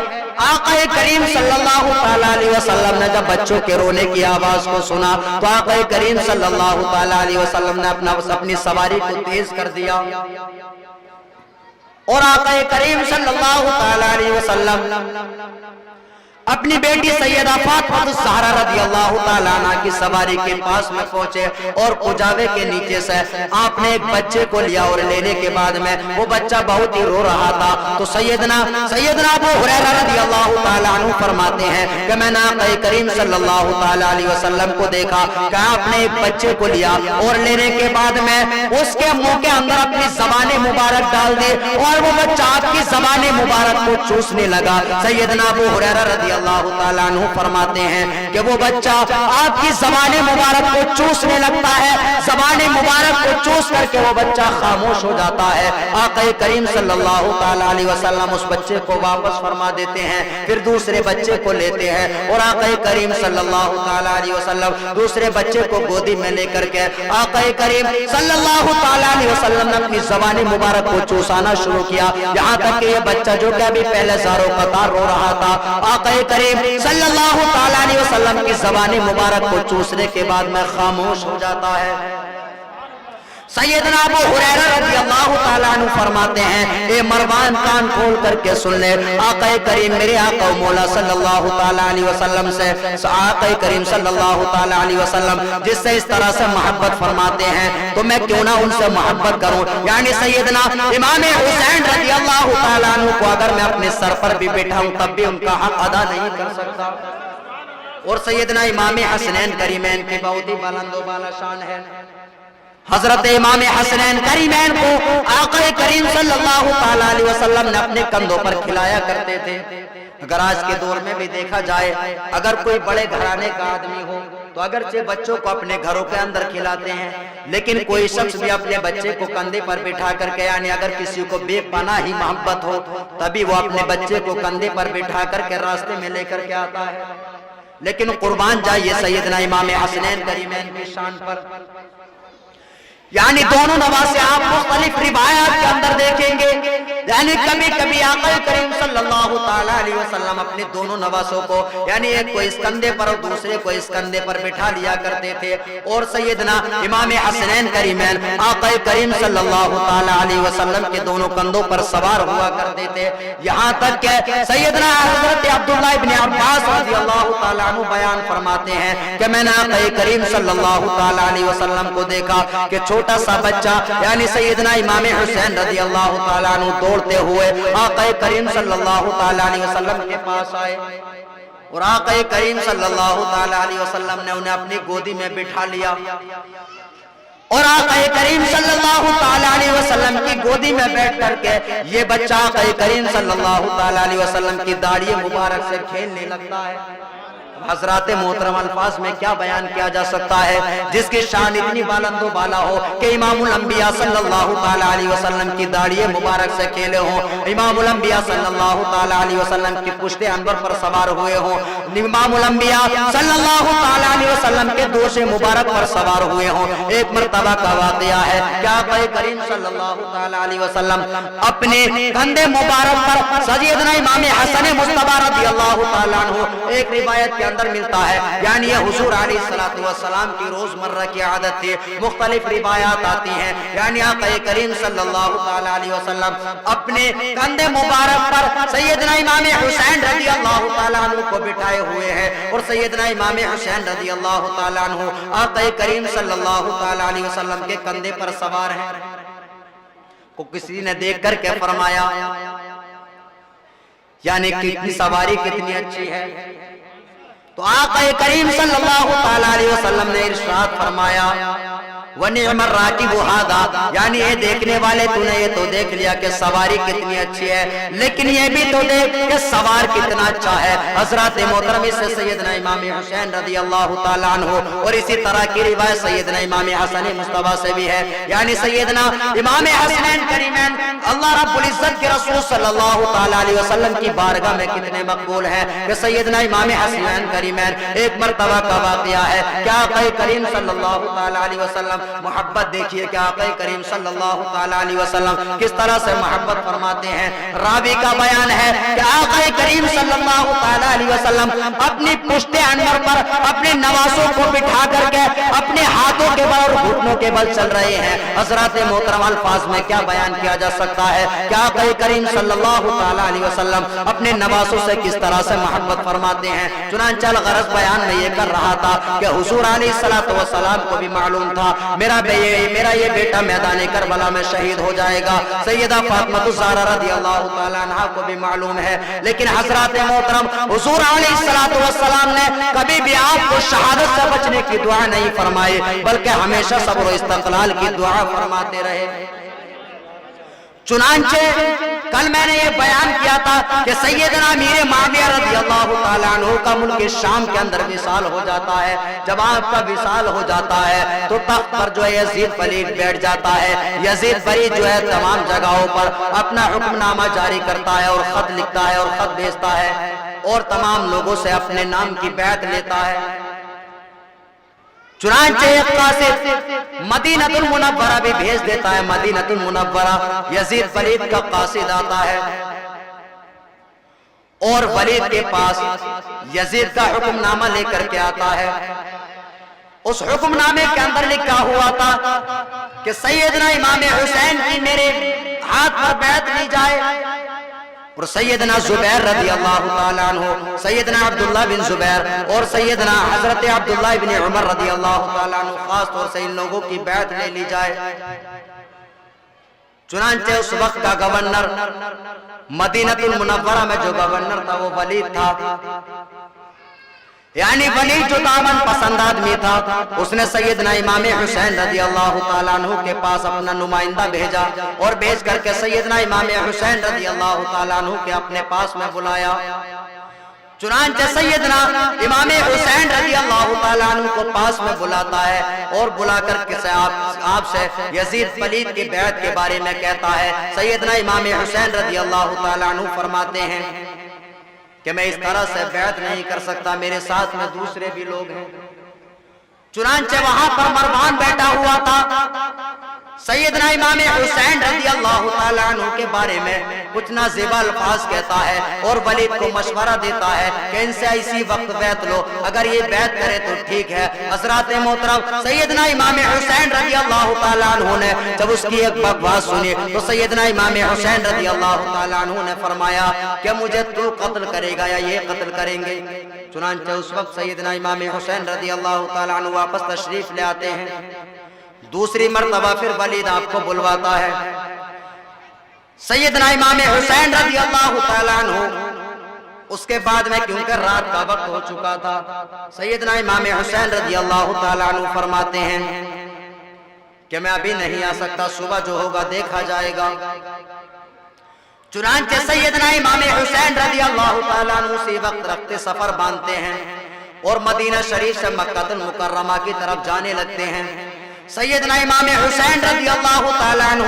آقا کریم صلی اللہ تعالیٰ علیہ وسلم نے جب بچوں کے رونے کی آواز کو سنا تو آقا کریم صلی اللہ تعالیٰ علیہ وسلم نے اپنی سواری کو تیز کر دیا اور آقا کریم صلی اللہ تعالیٰ علیہ وسلم اپنی بیٹی سیدہ فاطمہ الزہرا رضی اللہ تعالیٰ عنہ کی سواری کے پاس میں پہنچے اور کجاوے کے نیچے سے آپ نے ایک بچے کو لیا اور لینے کے بعد میں وہ بچہ بہت ہی رو رہا تھا. تو سیدنا ابو ہریرہ رضی اللہ تعالیٰ عنہ فرماتے ہیں کہ میں نے آقا کریم صلی اللہ تعالیٰ علیہ وسلم کو دیکھا کہ آپ نے ایک بچے کو لیا اور لینے کے بعد میں اس کے منہ کے اندر اپنی زبان مبارک ڈال دی اور وہ بچہ آپ کی زبان مبارک کو چوسنے لگا. سیدنا ابو ہریرہ رضی اللہ تعالیٰ عنہ فرماتے ہیں کہ وہ بچہ آپ کی زبان مبارک کو چوسنے لگتا ہے، زبان مبارک کو چوس کر کے وہ بچہ خاموش ہو جاتا ہے۔ آقا کریم صلی اللہ تعالیٰ علیہ وسلم اس بچے کو واپس فرما دیتے ہیں، پھر دوسرے بچے کو لیتے ہیں اور آقا کریم صلی اللہ تعالیٰ علیہ وسلم دوسرے بچے کو گودی میں لے کر کے آقا کریم صلی اللہ تعالیٰ علیہ وسلم نے اپنی زبان مبارک کو چوسانا شروع کیا، یہاں تک کہ یہ بچہ جو کہ ابھی پہلے زارو قطار رو رہا تھا، آقا کریم صلی اللہ تعالیٰ علیہ وسلم کی زبان مبارک کو چوسنے کے بعد میں خاموش ہو جاتا ہے۔ سیدنا ابو ہریرہ رضی اللہ تعالیٰ عنہ فرماتے ہیں، اے مروان کان کھول کر کے سن لے، آقا کریم میرے آقا و مولا صلی اللہ تعالیٰ علیہ وسلم سے، آقا کریم صلی اللہ تعالیٰ علیہ وسلم جس سے اس طرح سے محبت فرماتے ہیں تو میں کیوں نہ ان سے محبت کروں، یعنی سیدنا امام حسین رضی اللہ تعالیٰ عنہ کو اگر میں اپنے سر پر بھی بیٹھاؤں تب بھی ان کا حق ادا نہیں کر سکتا۔ اور سیدنا امام حسنین کریمین کی بہت ہی بلند و بالا شان ہے، حضرت امام حسنین کریمین کو آقا کریم صلی اللہ تعالیٰ علیہ وسلم نے اپنے کندھوں پر کھلایا کرتے تھے۔ اگر آج کے دور میں بھی دیکھا جائے، اگر کوئی بڑے گھرانے کا آدمی ہو تو اگرچہ بچوں کو اپنے گھروں کے اندر کھلاتے ہیں، لیکن کوئی شخص بھی اپنے بچے کو کندھے پر بٹھا کر کے، یعنی اگر کسی کو بے پناہ ہی محبت ہو تبھی وہ اپنے بچے کو کندھے پر بٹھا کر کے راستے میں لے کر کے آتا ہے۔ لیکن قربان جائیے سیدنا امام حسنین کریمین کی شان پر، یعنی دونوں نواسے آپ مختلف روایات کے اندر دیکھیں گے، یعنی کبھی کبھی آقا کریم صلی اللہ تعالیٰ علیہ وسلم اپنے دونوں نواسوں کو، یعنی ایک کو اس کندھے پر اور دوسرے کو اس کندھے پر بٹھا لیا کرتے تھے، اور سیدنا امام حسنین کریمین آقا کریم صلی اللہ تعالیٰ علیہ وسلم کے دونوں کندھوں پر سوار ہوا کرتے تھے، یہاں تک کہ سیدنا حضرت عبداللہ ابن عباس رضی اللہ تعالیٰ عنہ بیان فرماتے ہیں کہ میں نے آقا کریم صلی اللہ تعالیٰ علیہ وسلم کو دیکھا کہ چھوٹا سا بچہ یعنی سیدنا امام حسین رضی اللہ تعالیٰ عنہ دوڑتے ہوئے آقا کریم صلی اللہ تعالیٰ علیہ وسلم کے پاس آئے، اور آقا کریم صلی اللہ تعالیٰ علیہ وسلم نے انہیں اپنی گودی میں بٹھا لیا، اور آقا کریم صلی اللہ تعالیٰ علیہ وسلم کی گودی میں بیٹھ کر کے یہ بچہ آقا کریم صلی اللہ تعالیٰ علیہ وسلم کی داڑھی مبارک سے کھیلنے لگتا ہے۔ حضرات محترم الفاظ میں کیا بیان کیا جا سکتا ہے، جس کی شان اتنی بلند و بالا ہو کہ امام الانبیاء صلی اللہ تعالیٰ علیہ وسلم کی داڑھی مبارک سے کھیلے ہوں، امام الانبیاء صلی اللہ تعالیٰ علیہ وسلم کی پشت انور پر سوار ہوئے ہوں، امام الانبیاء صلی اللہ تعالیٰ علیہ وسلم کے دوش مبارک پر سوار ہوئے ہوں۔ ایک مرتبہ کا واقعہ ہے کہ آقا کریم صلی اللہ تعالیٰ علیہ وسلم اپنے کندھے مبارک پر سیدنا امام حسن مصطفیٰ رضی اللہ تعالیٰ عنہ، ایک روایت کے اندر ملتا ہے، یعنی یہ حضور علیہ السلام کی روزمرہ کی عادت تھی، مختلف روایات آتی ہیں، یعنی آقا کریم صلی اللہ تعالیٰ علیہ وسلم اپنے کندھے مبارک پر سیدنا امام حسین رضی اللہ تعالیٰ عنہ کو بٹھائے ہوئے ہیں، اور سیدنا امام حسین رضی اللہ تعالیٰ عنہ آقا کریم صلی اللہ تعالیٰ علیہ وسلم کے کندھے پر سوار ہیں۔ کو کسی نے دیکھ کر کے فرمایا، یعنی کتنی سواری کتنی اچھی ہے، تو آقا کریم صلی اللہ تعالیٰ علیہ وسلم نے ارشاد فرمایا، وَنِعْمَ الرَّاكِبُ هَذَا، یعنی یہ دیکھنے والے تو نے یہ تو دیکھ لیا کہ سواری کتنی اچھی ہے، لیکن یہ بھی تو دیکھ کہ سوار کتنا اچھا ہے۔ حضرات محترم سے سیدنا امام حسین رضی اللہ تعالیٰ عنہ، اور اسی طرح کی روایت سیدنا امام حسن مصطفیٰ سے بھی ہے، یعنی سیدنا امام حسنین کریمین اللہ رب العزت کے رسول صلی اللہ تعالیٰ علیہ وسلم کی بارگاہ میں کتنے مقبول ہیں کہ سیدنا امام حسنین کریمین ایک مرتبہ کا واقعہ ہے کہ آقا کریم صلی اللہ تعالیٰ علیہ وسلم محبت دیکھیے کہ آقا کریم صلی اللہ تعالیٰ علیہ وسلم کس طرح سے محبت فرماتے ہیں۔ راوی کا بیان ہے کہ آقا کریم صلی اللہ تعالیٰ علیہ وسلم اپنی پشت انور پر اپنے نواسوں کو بٹھا کر کے اپنے ہاتھوں کے بل اور گھٹنوں کے بل چل رہے ہیں۔ حضرات محترم الفاظ میں کیا بیان کیا جا سکتا ہے کہ آقا کریم صلی اللہ تعالیٰ علیہ وسلم اپنے نواسوں سے کس طرح سے محبت فرماتے ہیں۔ چنانچہ الغرض بیان میں یہ کر رہا تھا کہ حضور علیہ السلام کو بھی معلوم تھا میرا یہ بیٹا میدان کربلا میں شہید ہو جائے گا، سیدہ فاطمہ الزہرا رضی اللہ تعالیٰ عنہ کو بھی معلوم ہے، لیکن حضرات محترم حضور علیہ السلام نے کبھی بھی آپ کو شہادت سے بچنے کی دعا نہیں فرمائی، بلکہ ہمیشہ صبر و استقلال کی دعا فرماتے رہے۔ چنانچہ کل میں نے یہ بیان کیا تھا کہ سیدنا امیر معاویہ رضی اللہ تعالیٰ عنہ کا ملک شام کے اندر وصال ہو جاتا ہے. جب آپ کا وصال ہو جاتا ہے تو تخت پر جو ہے یزید پلید بیٹھ جاتا ہے. یزید پلید جو ہے تمام جگہوں پر اپنا حکم نامہ جاری کرتا ہے اور خط لکھتا ہے اور خط بھیجتا ہے اور تمام لوگوں سے اپنے نام کی بیعت لیتا ہے. چنانچہ ایک قاصد مدینہ المنورہ بھی بھیج دیتا ہے. مدینہ المنورہ یزید پلید کا قاصد آتا ہے اور ولید کے پاس یزید کا حکم نامہ لے کر کے آتا ہے. اس حکم نامے کے اندر لکھا ہوا تھا کہ سیدنا امام حسین کی میرے ہاتھ پر بیعت لی جائے اور سیدنا زبیر رضی اللہ تعالیٰ عنہ، سیدنا عبداللہ بن زبیر اور سیدنا حضرت عبداللہ بن عمر رضی اللہ تعالیٰ عنہ خاص طور سے ان لوگوں کی بیعت لے لی جائے. چنانچہ اس وقت کا گورنر مدینہ المنورہ میں جو گورنر تھا وہ ولید تھا، یعنی ولید جو دامن پسند آدمی تھا. اس نے سیدنا امام حسین رضی اللہ تعالیٰ عنہ کے پاس اپنا نمائندہ بھیجا اور بھیج کر کے سیدنا امام حسین رضی اللہ تعالیٰ عنہ کے اپنے پاس میں بلایا. چنانچہ سیدنا امام حسین رضی اللہ تعالیٰ عنہ کو پاس میں بلاتا ہے اور بلا کر کے آپ سے یزید پلید کی بیعت کے بارے میں کہتا ہے. سیدنا امام حسین رضی اللہ تعالیٰ عنہ فرماتے ہیں کہ میں اس طرح سے بیعت نہیں کر سکتا، میرے ساتھ میں دوسرے بھی لوگ ہیں. چنانچہ وہاں پر مروان بیٹھا ہوا تھا. سیدنا امام حسین رضی اللہ تعالیٰ عنہ کے بارے میں کچھ نازیبا الفاظ کہتا ہے اور ولید کو مشورہ دیتا ہے کہ ان سے اسی وقت بیعت لو، اگر یہ بیعت کرے تو ٹھیک ہے. حضرات محترم سیدنا امام حسین رضی اللہ تعالیٰ عنہ نے جب اس کی ایک بکواس سنی تو سیدنا امام حسین رضی اللہ تعالیٰ عنہ نے فرمایا کہ مجھے تو قتل کرے گا یا یہ قتل کریں گے. چنانچہ اس وقت سیدنا امام حسین رضی اللہ تعالیٰ عنہ واپس تشریف لے آتے ہیں. دوسری مرتبہ پھر ولید آپ کو بلواتا ہے. سیدنا امام حسین رضی اللہ تعالیٰ عنہ اس کے بعد میں کیونکہ رات کا وقت ہو چکا تھا، سیدنا امام حسین رضی اللہ تعالیٰ عنہ فرماتے ہیں کہ میں ابھی نہیں آ سکتا، صبح جو ہوگا دیکھا جائے گا. چنانچہ سیدنا امام حسین رضی اللہ تعالیٰ عنہ اسی وقت رکھتے سفر باندھتے ہیں اور مدینہ شریف سے مکہ المکرمہ کی طرف جانے لگتے ہیں. سیدنا امام حسین رضی اللہ تعالیٰ عنہ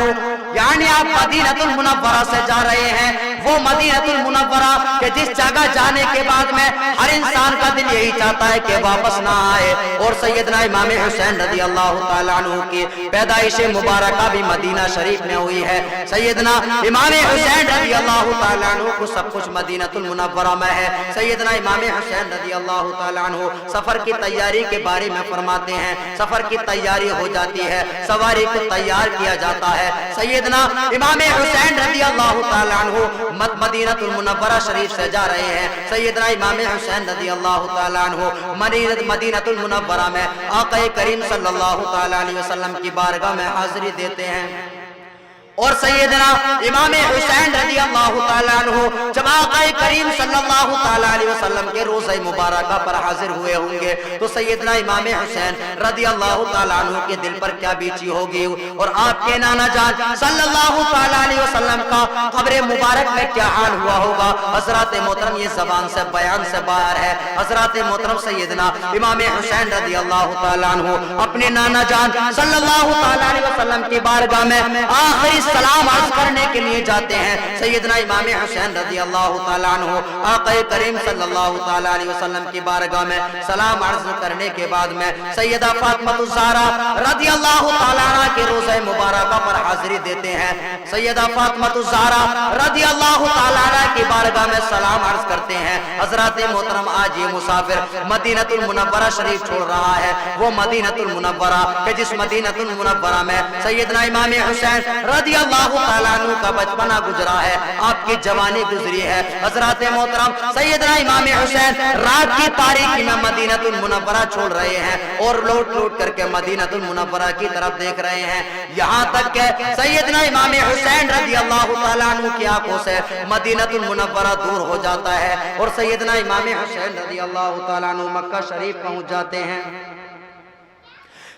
یعنی آپ مدینہ المنورہ سے جا رہے ہیں، وہ مدینہ المنورہ کہ جس جگہ جانے کے بعد میں ہر انسان کا دل یہی چاہتا ہے کہ واپس نہ آئے. اور سیدنا امام حسین رضی اللہ تعالیٰ عنہ کی پیدائش مبارکہ بھی مدینہ شریف میں ہوئی ہے. سیدنا امام حسین رضی اللہ تعالیٰ عنہ کو سب کچھ مدینہ المنورہ میں ہے. سیدنا امام حسین رضی اللہ تعالیٰ عنہ سفر کی تیاری کے بارے میں فرماتے ہیں سفر کی تیاری ہو جاتی ہے، سواری کو تیار کیا جاتا ہے. سیدنا امام حسین رضی اللہ تعالیٰ عنہ مدینہ المنورہ شریف سے جا رہے ہیں. سیدنا امام حسین رضی اللہ تعالیٰ عنہ مدینہ المنورہ میں آقا کریم صلی اللہ تعالیٰ علیہ وسلم کی بارگاہ میں حاضری دیتے ہیں. اور سیدنا امام حسین رضی اللہ تعالیٰ عنہ جب آقا کریم صلی اللہ تعالیٰ علیہ وسلم کے روضہ مبارکہ پر حاضر ہوئے ہوں گے تو سیدنا امام حسین رضی اللہ تعالیٰ عنہ کے دل پر کیا بیچی ہوگی اور آپ کے نانا جان صلی اللہ تعالیٰ علیہ وسلم کا قبر مبارک میں کیا حال ہوا ہوگا. حضرات محترم یہ زبان سے بیان سے باہر ہے. حضرات محترم سیدنا امام حسین رضی اللہ تعالیٰ عنہ اپنے نانا جان صلی اللہ تعالیٰ علیہ وسلم کی بارگاہ میں آخری سلام عرض کرنے کے لیے جاتے ہیں. سیدنا امام حسین رضی اللہ تعالیٰ عنہ آقا کریم صلی اللہ تعالیٰ علیہ وسلم کی بارگاہ میں سلام عرض کرنے کے بعد میں سیدہ فاطمہ الزہرا رضی اللہ تعالیٰ عنہ کے روضہ مبارکہ پر حاضری دیتے ہیں. سیدہ فاطمہ الزہرا رضی اللہ تعالیٰ عنہ کی بارگاہ میں سلام عرض کرتے ہیں. حضرات محترم آج یہ مسافر مدینہ المنورہ شریف چھوڑ رہا ہے، وہ مدینہ المنورہ کہ جس مدینہ المنورہ میں سیدنا امام حسین رضی اللہ تعالیٰ عنہ کا بچپنا گزرا ہے، آپ کی جوانی گزری ہے. حضرات محترم سیدنا امام حسین رات کی تاریکی میں مدینہ المنورہ چھوڑ رہے ہیں اور لوٹ لوٹ کر کے مدینہ المنورہ کی طرف دیکھ رہے ہیں، یہاں تک کہ سیدنا امام حسین رضی اللہ تعالیٰ عنہ کی آنکھوں سے مدینہ المنورہ دور ہو جاتا ہے اور سیدنا امام حسین رضی اللہ تعالیٰ عنہ مکہ شریف پہنچ جاتے ہیں.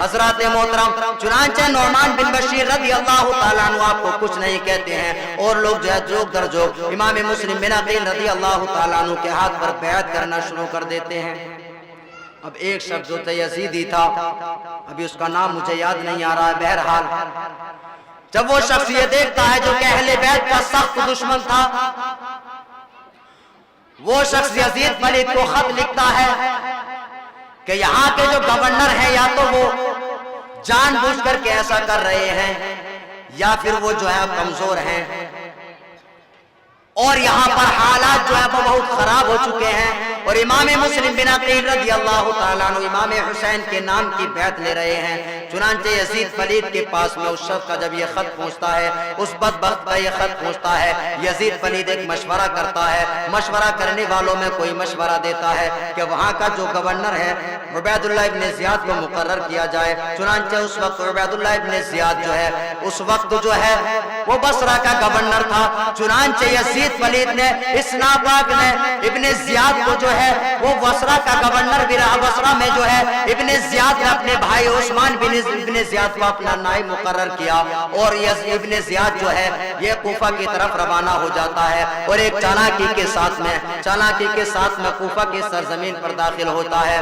حضرات محترم. چنانچہ نعمان بن بشیر رضی اللہ تعالیٰ عنہ آپ کو کچھ نہیں کہتے ہیں اور لوگ جو ہے جوک در جوک امام مسلم بن عقیل رضی اللہ تعالیٰ عنہ کے ہاتھ پر بیعت کرنا شروع کر دیتے ہیں. اب ایک شخص جو تھا یزیدی تھا, ابھی اس کا نام مجھے یاد نہیں آ رہا ہے, بہرحال جب وہ شخص یہ دیکھتا ہے جو کہ اہل بیت کا سخت دشمن تھا, وہ شخص یزید پلید کو خط لکھتا ہے کہ یہاں کے جو گورنر ہیں یا تو وہ جان بوجھ کر کے ایسا کر رہے ہیں یا پھر وہ جو ہے کمزور ہیں, اور یہاں پر حالات جو ہے وہ بہت خراب ہو چکے ہیں. اور امام مسلم بن عقیل رضی اللہ تعالیٰ عنہ امام حسین کے نام کی بیعت لے رہے ہیں. چنانچہ یزید پلید کے پاس میں اس شخص کا جب یہ خط پہنچتا ہے, اس بدبخت کا یہ خط پہنچتا ہے, یزید پلید ایک مشورہ کرتا ہے. مشورہ کرنے والوں میں کوئی مشورہ دیتا ہے کہ وہاں کا جو گورنر ہے عبید اللہ ابن زیاد کو مقرر کیا جائے. چنانچہ اس وقت عبید اللہ ابن زیاد جو ہے اس وقت جو ہے وہ بصرہ کا گورنر تھا. چنانچہ یزید پلید نے اس ناپاک نے ابن زیاد کو جو ہے وہ بصرہ کا گورنر بھی رہا. بصرہ میں جو ہے ابن زیاد نے اپنے بھائی عثمان بن ابن زیاد کو اپنا نائب مقرر کیا, اور ابن زیاد جو ہے یہ کوفہ کی طرف روانہ ہو جاتا ہے اور ایک چالاکی کے ساتھ میں کوفہ کی سرزمین پر داخل ہوتا ہے.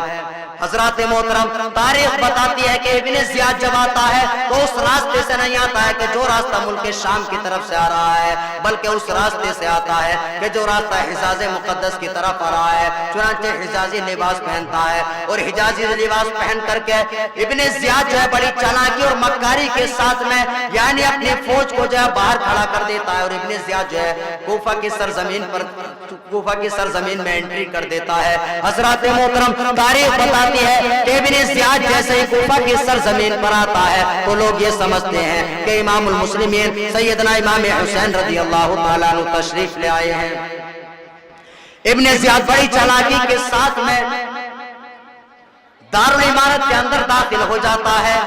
حضرات محترم تاریخ بتاتی ہے کہ ابن زیاد جب آتا ہے تو اس راستے سے نہیں آتا ہے کہ جو راستہ ملک شام کی طرف سے آ رہا ہے, بلکہ اس راستے سے آتا ہے کہ جو راستہ حجاز مقدس کی طرف آ رہا ہے. چنانچہ حجازی لباس پہنتا ہے اور حجازی لباس پہن کر کے ابن زیاد جو ہے بڑی چالاکی اور مکاری کے ساتھ میں یعنی اپنی فوج کو جو ہے باہر کھڑا کر دیتا ہے, اور ابن زیاد جو ہے کوفہ کی سرزمین میں انٹری کر دیتا ہے. حضرات محترم تاریخ بتاتی ہے کہ ابن زیاد جیسے ہی کوفہ کی سرزمین پر آتا ہے تو لوگ یہ سمجھتے ہیں کہ امام المسلمین سیدنا امام حسین رضی اللہ تعالیٰ عنہ تشریف لے آئے ہیں. ابن زیاد بڑی چالاکی کے ساتھ میں دارالعمارت کے اندر داخل ہو جاتا ہے,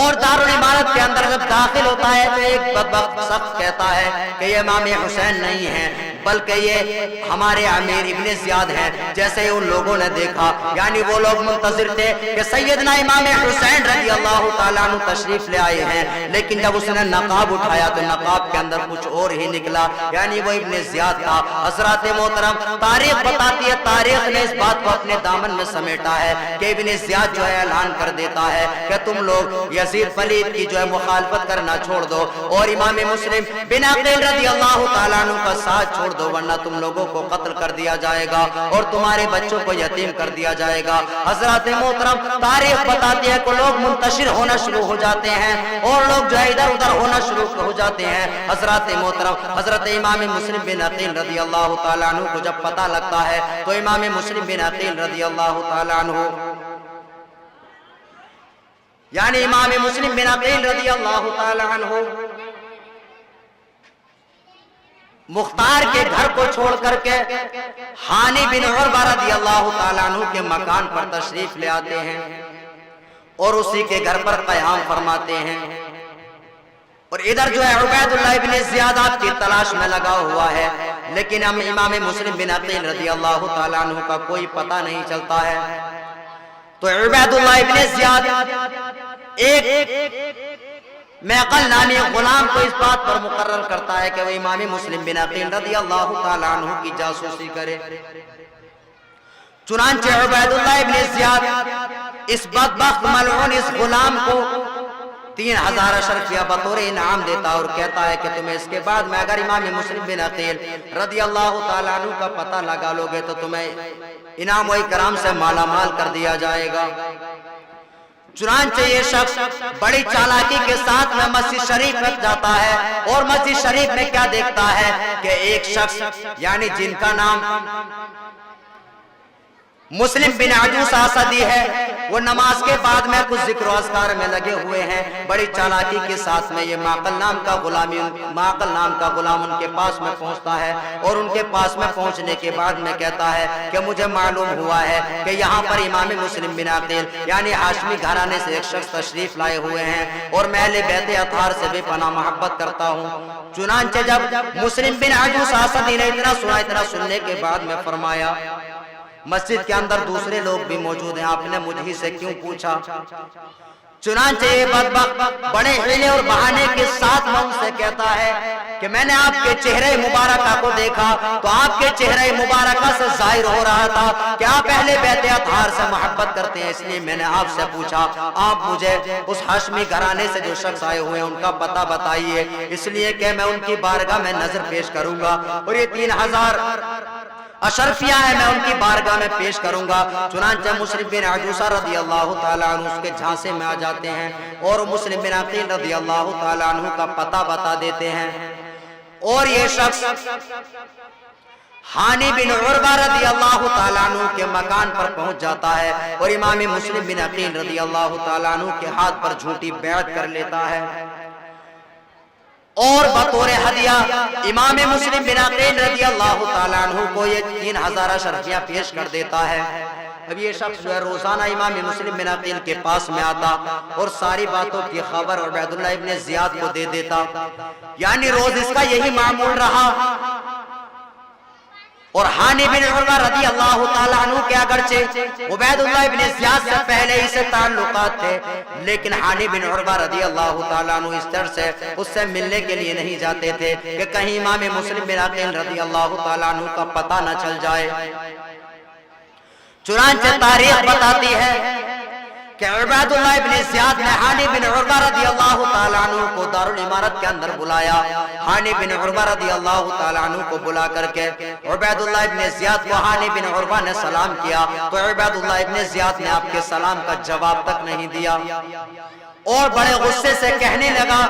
اور دارالعمارت کے اندر جب داخل ہوتا ہے تو ایک بدبخت شخص کہتا ہے کہ یہ امام حسین نہیں ہے بلکہ یہ ہمارے امیر ابن زیاد ہیں. جیسے ان لوگوں نے دیکھا یعنی وہ لوگ منتظر تھے کہ سیدنا امام حسین رضی اللہ تعالیٰ عنہ تشریف لے آئے ہیں, لیکن جب اس نے نقاب اٹھایا تو نقاب کے اندر کچھ اور ہی نکلا, یعنی وہ ابن زیاد تھا. حضرات محترم تاریخ بتاتی ہے, تاریخ نے اس بات کو اپنے دامن میں سمیٹا ہے کہ ابن زیاد جو ہے اعلان کر دیتا ہے کہ تم لوگ یزید پلید کی جو ہے مخالفت کرنا چھوڑ دو اور امام مسلم بن عقیل رضی اللہ تعالیٰ عنہ کا ساتھ چھوڑ دو, ورنہ تم لوگوں کو قتل کر دیا جائے گا اور تمہارے بچوں کو یتیم کر دیا جائے گا. حضرات محترم تاریخ بتاتی ہے کہ لوگ منتشر ہونا شروع ہو جاتے ہیں اور لوگ جو ہے ادھر ادھر ہونا شروع ہو جاتے ہیں. حضرات محترم حضرت امام مسلم بن عقیل رضی اللہ تعالیٰ عنہ کو جب پتہ لگتا ہے تو امام مسلم بن عقیل رضی اللہ تعالیٰ عنہ یعنی امام مسلم بن عقیل رضی اللہ تعالیٰ عنہ مختار کے گھر کو چھوڑ کر کے حانی بن عروہ رضی اللہ تعالیٰ عنہ کے مکان پر تشریف لے آتے ہیں اور اسی کے گھر پر قیام فرماتے ہیں. اور ادھر جو ہے عبید اللہ ابن زیاد آپ کی تلاش میں لگا ہوا ہے, لیکن ہم امام مسلم بن عقیل رضی اللہ تعالیٰ عنہ کا کوئی پتہ نہیں چلتا ہے. تو عبید اللہ ابن زیاد ایک معقل نامی غلام کو اس بات پر مقرر کرتا ہے کہ وہ امام مسلم بن عقیل رضی اللہ تعالیٰ عنہ کی جاسوسی کرے. چنانچہ عبید اللہ ابن زیاد اس بدبخت ملعون اس غلام کو 3000 اشرفیہ بطور انعام دیتا اور کہتا ہے کہ تمہیں اس کے بعد میں اگر امام مسلم بن عقیل رضی اللہ تعالیٰ عنہ کا پتہ لگا لو گے تو تمہیں انعام و اکرام سے مالا مال کر دیا جائے گا. چنانچہ یہ شخص بڑی چالاکی کے ساتھ میں مسجد شریف میں جاتا ہے اور مسجد شریف میں کیا دیکھتا ہے کہ ایک شخص یعنی جن کا نام مسلم بن عجوس اسدی ہے وہ نماز کے بعد میں کچھ ذکر و اذکار میں لگے ہوئے ہیں. بڑی چالاکی کے ساتھ میں یہ معقل نام کا غلام ان کے پاس میں پہنچتا ہے اور ان کے پاس میں پہنچنے کے بعد میں کہتا ہے کہ مجھے معلوم ہوا ہے کہ یہاں پر امام مسلم بن عقیل یعنی ہاشمی گھرانے سے ایک شخص تشریف لائے ہوئے ہیں اور میں اہل بیت اطہار سے بے پناہ محبت کرتا ہوں. چنانچہ جب مسلم بن عجوس اسدی نے اتنا سننے کے بعد میں فرمایا مسجد کے اندر دوسرے لوگ بھی موجود ہیں، آپ نے مجھ سے کیوں پوچھا؟ چنانچہ یہ بدبخت بڑے حیلے اور بہانے کے ساتھ ان سے کہتا ہے کہ میں نے آپ کے چہرے مبارکہ کو دیکھا تو آپ کے چہرے مبارکہ سے ظاہر ہو رہا تھا کہ آپ اہل بیت اطہار سے محبت کرتے ہیں، اس لیے میں نے آپ سے پوچھا آپ مجھے اس ہاشمی گھرانے سے جو شخص آئے ہوئے ہیں ان کا پتہ بتائیے، اس لیے کہ میں ان کی بارگاہ میں نظر پیش کروں گا، اور یہ 3000 اشرفیہ ہے، میں ان کی بارگاہ میں پیش کروں گا۔ چنانچہ مسلم بن عجوسہ رضی اللہ تعالیٰ عنہ اس کے جھانسے میں آ جاتے ہیں اور مسلم بن عقیل رضی اللہ تعالیٰ عنہ کا پتہ بتا دیتے ہیں، اور یہ شخص ہانی بن عروہ رضی اللہ تعالیٰ عنہ کے مکان پر پہنچ جاتا ہے اور امام مسلم بن عقیل رضی اللہ تعالیٰ عنہ کے ہاتھ پر جھوٹی بیعت کر لیتا ہے، اور بطور ہدیہ امام مسلم بن عقیل رضی اللہ تعالیٰ عنہ کو یہ 3000 اشرفیہ پیش کر دیتا ہے۔ اب یہ شخص جو ہے روزانہ امام مسلم بن عقیل کے پاس میں آتا اور ساری باتوں کی خبر عبید اللہ ابن زیاد کو دے دیتا، یعنی روز اس کا یہی معمول رہا، اور ہانی بن عروہ رضی اللہ تعالیٰ عنہ کے اگرچہ عبید اللہ ابن زیاد سے پہلے ہی سے تعلقات تھے، لیکن ہانی بن عروہ رضی اللہ تعالیٰ عنہ اس طرح سے اس سے ملنے کے لیے نہیں جاتے تھے کہ کہیں امام مسلم بن عقیل رضی اللہ تعالیٰ عنہ کا پتہ نہ چل جائے۔ چنانچہ تاریخ بتاتی ہے کہ عبید اللہ ابن زیاد نے ہانی بن عروہ رضی اللہ تعالیٰ عنہ کو دارالامارت کے اندر بلایا۔ ہانی بن عروہ رضی اللہ تعالیٰ عنہ کو بلا کر کے عبید اللہ ابن زیاد کو ہانی بن عروہ نے سلام کیا تو عبید اللہ ابن زیاد نے آپ کے سلام کا جواب تک نہیں دیا، اور بڑے غصے سے کہنے لگا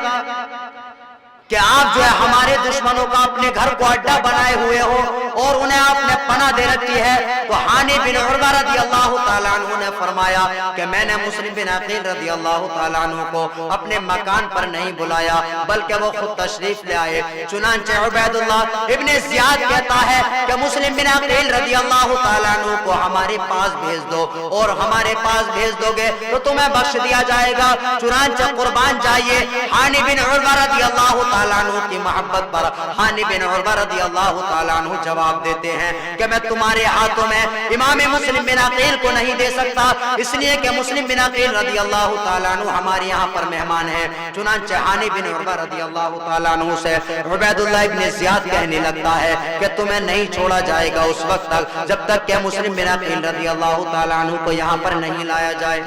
کہ آپ جو ہے ہمارے دشمنوں کا اپنے گھر کو اڈا بنائے ہوئے ہو اور انہیں آپ نے پناہ دے رکھی ہے۔ تو ہانی بن عروہ رضی اللہ تعالیٰ عنہ نے فرمایا کہ میں نے مسلم بن عقیل رضی اللہ تعالیٰ عنہ کو اپنے مکان پر نہیں بلایا بلکہ وہ خود تشریف لے آئے۔ چنانچہ عبید اللہ ابن زیاد کہتا ہے کہ مسلم بن عقیل رضی اللہ تعالیٰ عنہ کو ہمارے پاس بھیج دو، اور ہمارے پاس بھیج دو گے تو تمہیں بخش دیا جائے گا۔ چنانچہ قربان جائیے ہانی بن عروہ رضی اللہ تعالیٰ عنہ کی محبت پر ہانی بن عروہ رضی اللہ تعالیٰ عنہ جواب دیتے ہیں کہ میں تمہارے ہاتھوں میں امام مسلم بن عقیل کو نہیں دے سکتا، اس لیے کہ مسلم بن عقیل رضی اللہ تعالیٰ عنہ ہمارے یہاں پر مہمان ہے۔ چنانچہ ہانی بن عروہ رضی اللہ تعالیٰ عنہ سے عبید اللہ ابن زیاد کہنے لگتا ہے کہ تمہیں نہیں چھوڑا جائے گا اس وقت تک جب تک کہ مسلم بن عقیل رضی اللہ تعالیٰ عنہ کو یہاں پر نہیں لایا جائے۔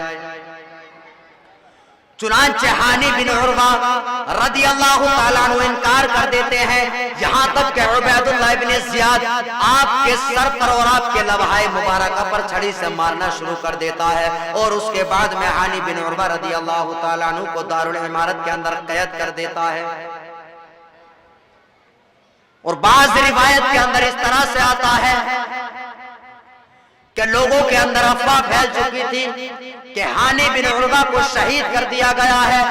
چنانچہ ہانی بن عروہ رضی اللہ تعالیٰ عنہ انکار کر دیتے ہیں، یہاں تک کہ عبید اللہ ابن زیاد آپ کے سر پر اور آپ کے لبہائے مبارکہ پر چھڑی سے مارنا شروع کر دیتا ہے، اور اس کے بعد میں ہانی بن عروہ رضی اللہ تعالیٰ عنہ کو دارالامارت کے اندر قید کر دیتا ہے۔ اور بعض روایت کے اندر اس طرح سے آتا ہے کہ لوگوں کے اندر افواہ پھیل چکی تھی کہ ہانی بن عروہ کو شہید کر دیا گیا ہے،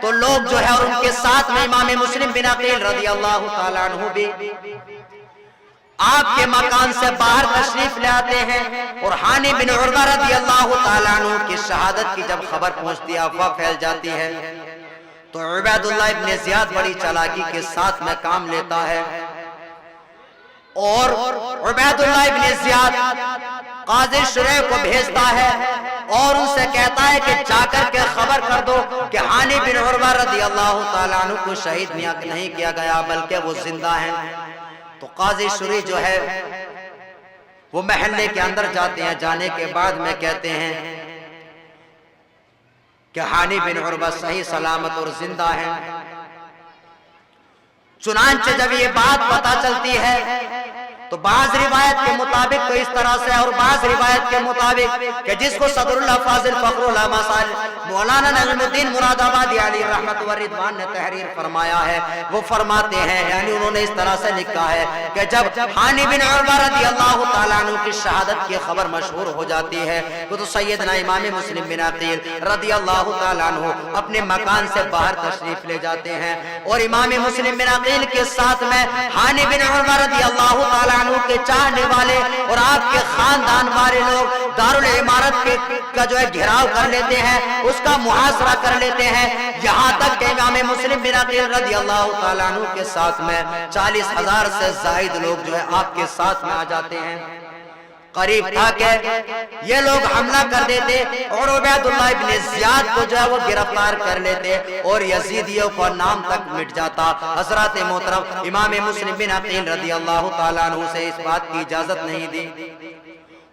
تو لوگ جو ہے اور ان کے ساتھ میں امام مسلم بن عقیل رضی اللہ تعالیٰ عنہ بھی آپ کے مکان سے باہر تشریف لے آتے ہیں، اور ہانی بن عروہ رضی اللہ تعالیٰ عنہ کی شہادت کی جب خبر پہنچتی ہے، افواہ پھیل جاتی ہے، تو عبید اللہ ابن زیاد بڑی چالاکی کے ساتھ میں کام لیتا ہے، اور عبید اللہ ابن زیاد قاضی شریح کو بھیجتا ہے اور ان سے کہتا ہے کہ جا کر کے خبر کر دو کہ ہانی بن عروہ رضی اللہ تعالیٰ عنہ کو شہید نہیں کیا گیا بلکہ وہ زندہ ہیں۔ تو قاضی شریح جو ہے وہ محلے کے اندر جاتے ہیں، جانے کے بعد میں کہتے ہیں کہ ہانی بن عروہ صحیح سلامت اور زندہ ہیں۔ چنانچہ جب یہ بات پتہ چلتی ہے تو بعض روایت کے مطابق تو اس طرح سے، اور بعض روایت کے مطابق کہ جس کو صدر اللہ فاضل فخر العلماء مولانا نجم الدین مراد آبادی علی رحمت و رضوان نے تحریر فرمایا ہے، وہ فرماتے ہیں، یعنی انہوں نے اس طرح سے لکھا ہے کہ جب ہانی بن عروہ رضی اللہ تعالیٰ عنہ کی شہادت کی خبر مشہور ہو جاتی ہے تو سیدنا امام مسلم بن عقیل رضی اللہ تعالیٰ عنہ اپنے مکان سے باہر تشریف لے جاتے ہیں، اور امام مسلم بن عقیل کے ساتھ میں ہانی بن عروہ رضی اللہ تعالیٰ عنہ کے چاہنے والے اور آپ کے خاندان والے لوگ دارالامارت کا جو ہے گھیراؤ کر لیتے ہیں، اس کا محاصرہ کر لیتے ہیں، یہاں تک کہ امام مسلم بن عقیل رضی اللہ تعالیٰ عنہ کے ساتھ میں 40,000 سے زائد لوگ جو ہے آپ کے ساتھ میں آ جاتے ہیں۔ قریب تھا کہ یہ لوگ حملہ کر دیتے اور عبیداللہ ابن زیاد کو جو ہے وہ گرفتار کر لیتے اور یزیدیوں کا نام تک مٹ جاتا۔ حضرات محترم امام مسلم بن عقیل رضی اللہ تعالیٰ عنہ سے اس بات کی اجازت نہیں دی،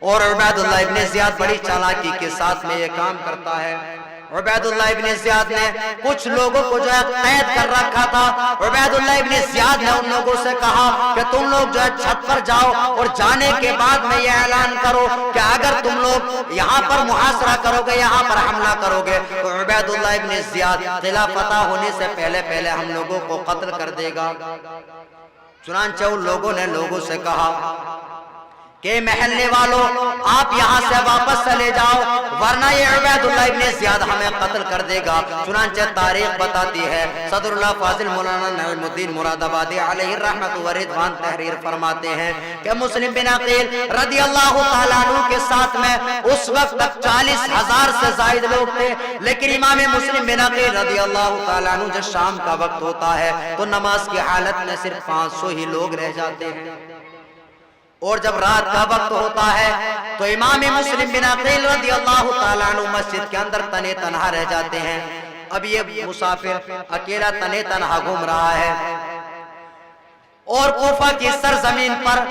اور عبیداللہ ابن زیاد بڑی چالاکی کے ساتھ میں یہ کام کرتا ہے۔ عبیداللہ ابن زیاد نے کچھ لوگوں کو جو ہے قید کر رکھا تھا۔ عبیداللہ ابن زیاد نے ان لوگوں سے کہا کہ تم لوگ جو ہے چھت پر جاؤ اور جانے کے بعد میں یہ اعلان کرو کہ اگر تم لوگ یہاں پر محاصرہ کرو گے، یہاں پر حملہ کرو گے تو عبیداللہ ابن زیاد قلعہ فتح ہونے سے پہلے ہم لوگوں کو قتل کر دے گا۔ چنانچہ ان لوگوں نے لوگوں سے کہا کہ محلے والوں آپ یہاں سے واپس چلے جاؤ ورنہ یہ عبیداللہ ابن زیاد ہمیں قتل کر دے گا۔ چنانچہ تاریخ بتاتی ہے، صدر اللہ فاضل مولانا نعیم الدین مراد آبادی علیہ الرحمت و رضوان تحریر فرماتے ہیں کہ مسلم بن عقیل رضی اللہ تعالیٰ عنہ کے ساتھ میں اس وقت تک 40,000 سے زائد لوگ تھے، لیکن امام مسلم بن عقیل رضی اللہ تعالیٰ عنہ جب شام کا وقت ہوتا ہے تو نماز کی حالت میں صرف 500 ہی لوگ رہ جاتے ہیں، اور جب رات کا وقت ہوتا ہے تو امام مسلم بن عقیل رضی اللہ تعالیٰ عنہ مسجد کے اندر تنے تنہا رہ جاتے ہیں۔ اب یہ مسافر اکیلا تنے تنہا گھوم رہا ہے، اور کوفہ کی سرزمین پر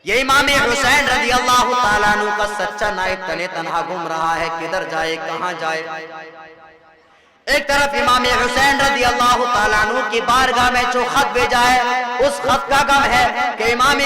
یہ امام حسین رضی اللہ تعالیٰ عنہ کا سچا نائب تنے تنہا گھوم رہا ہے، کدھر جائے کہاں جائے۔ ایک طرف امام حسین رضی اللہ تعالیٰ عنہ کی بارگاہ میں جو خط بھیجا ہے اس خط کا غم ہے کہ امام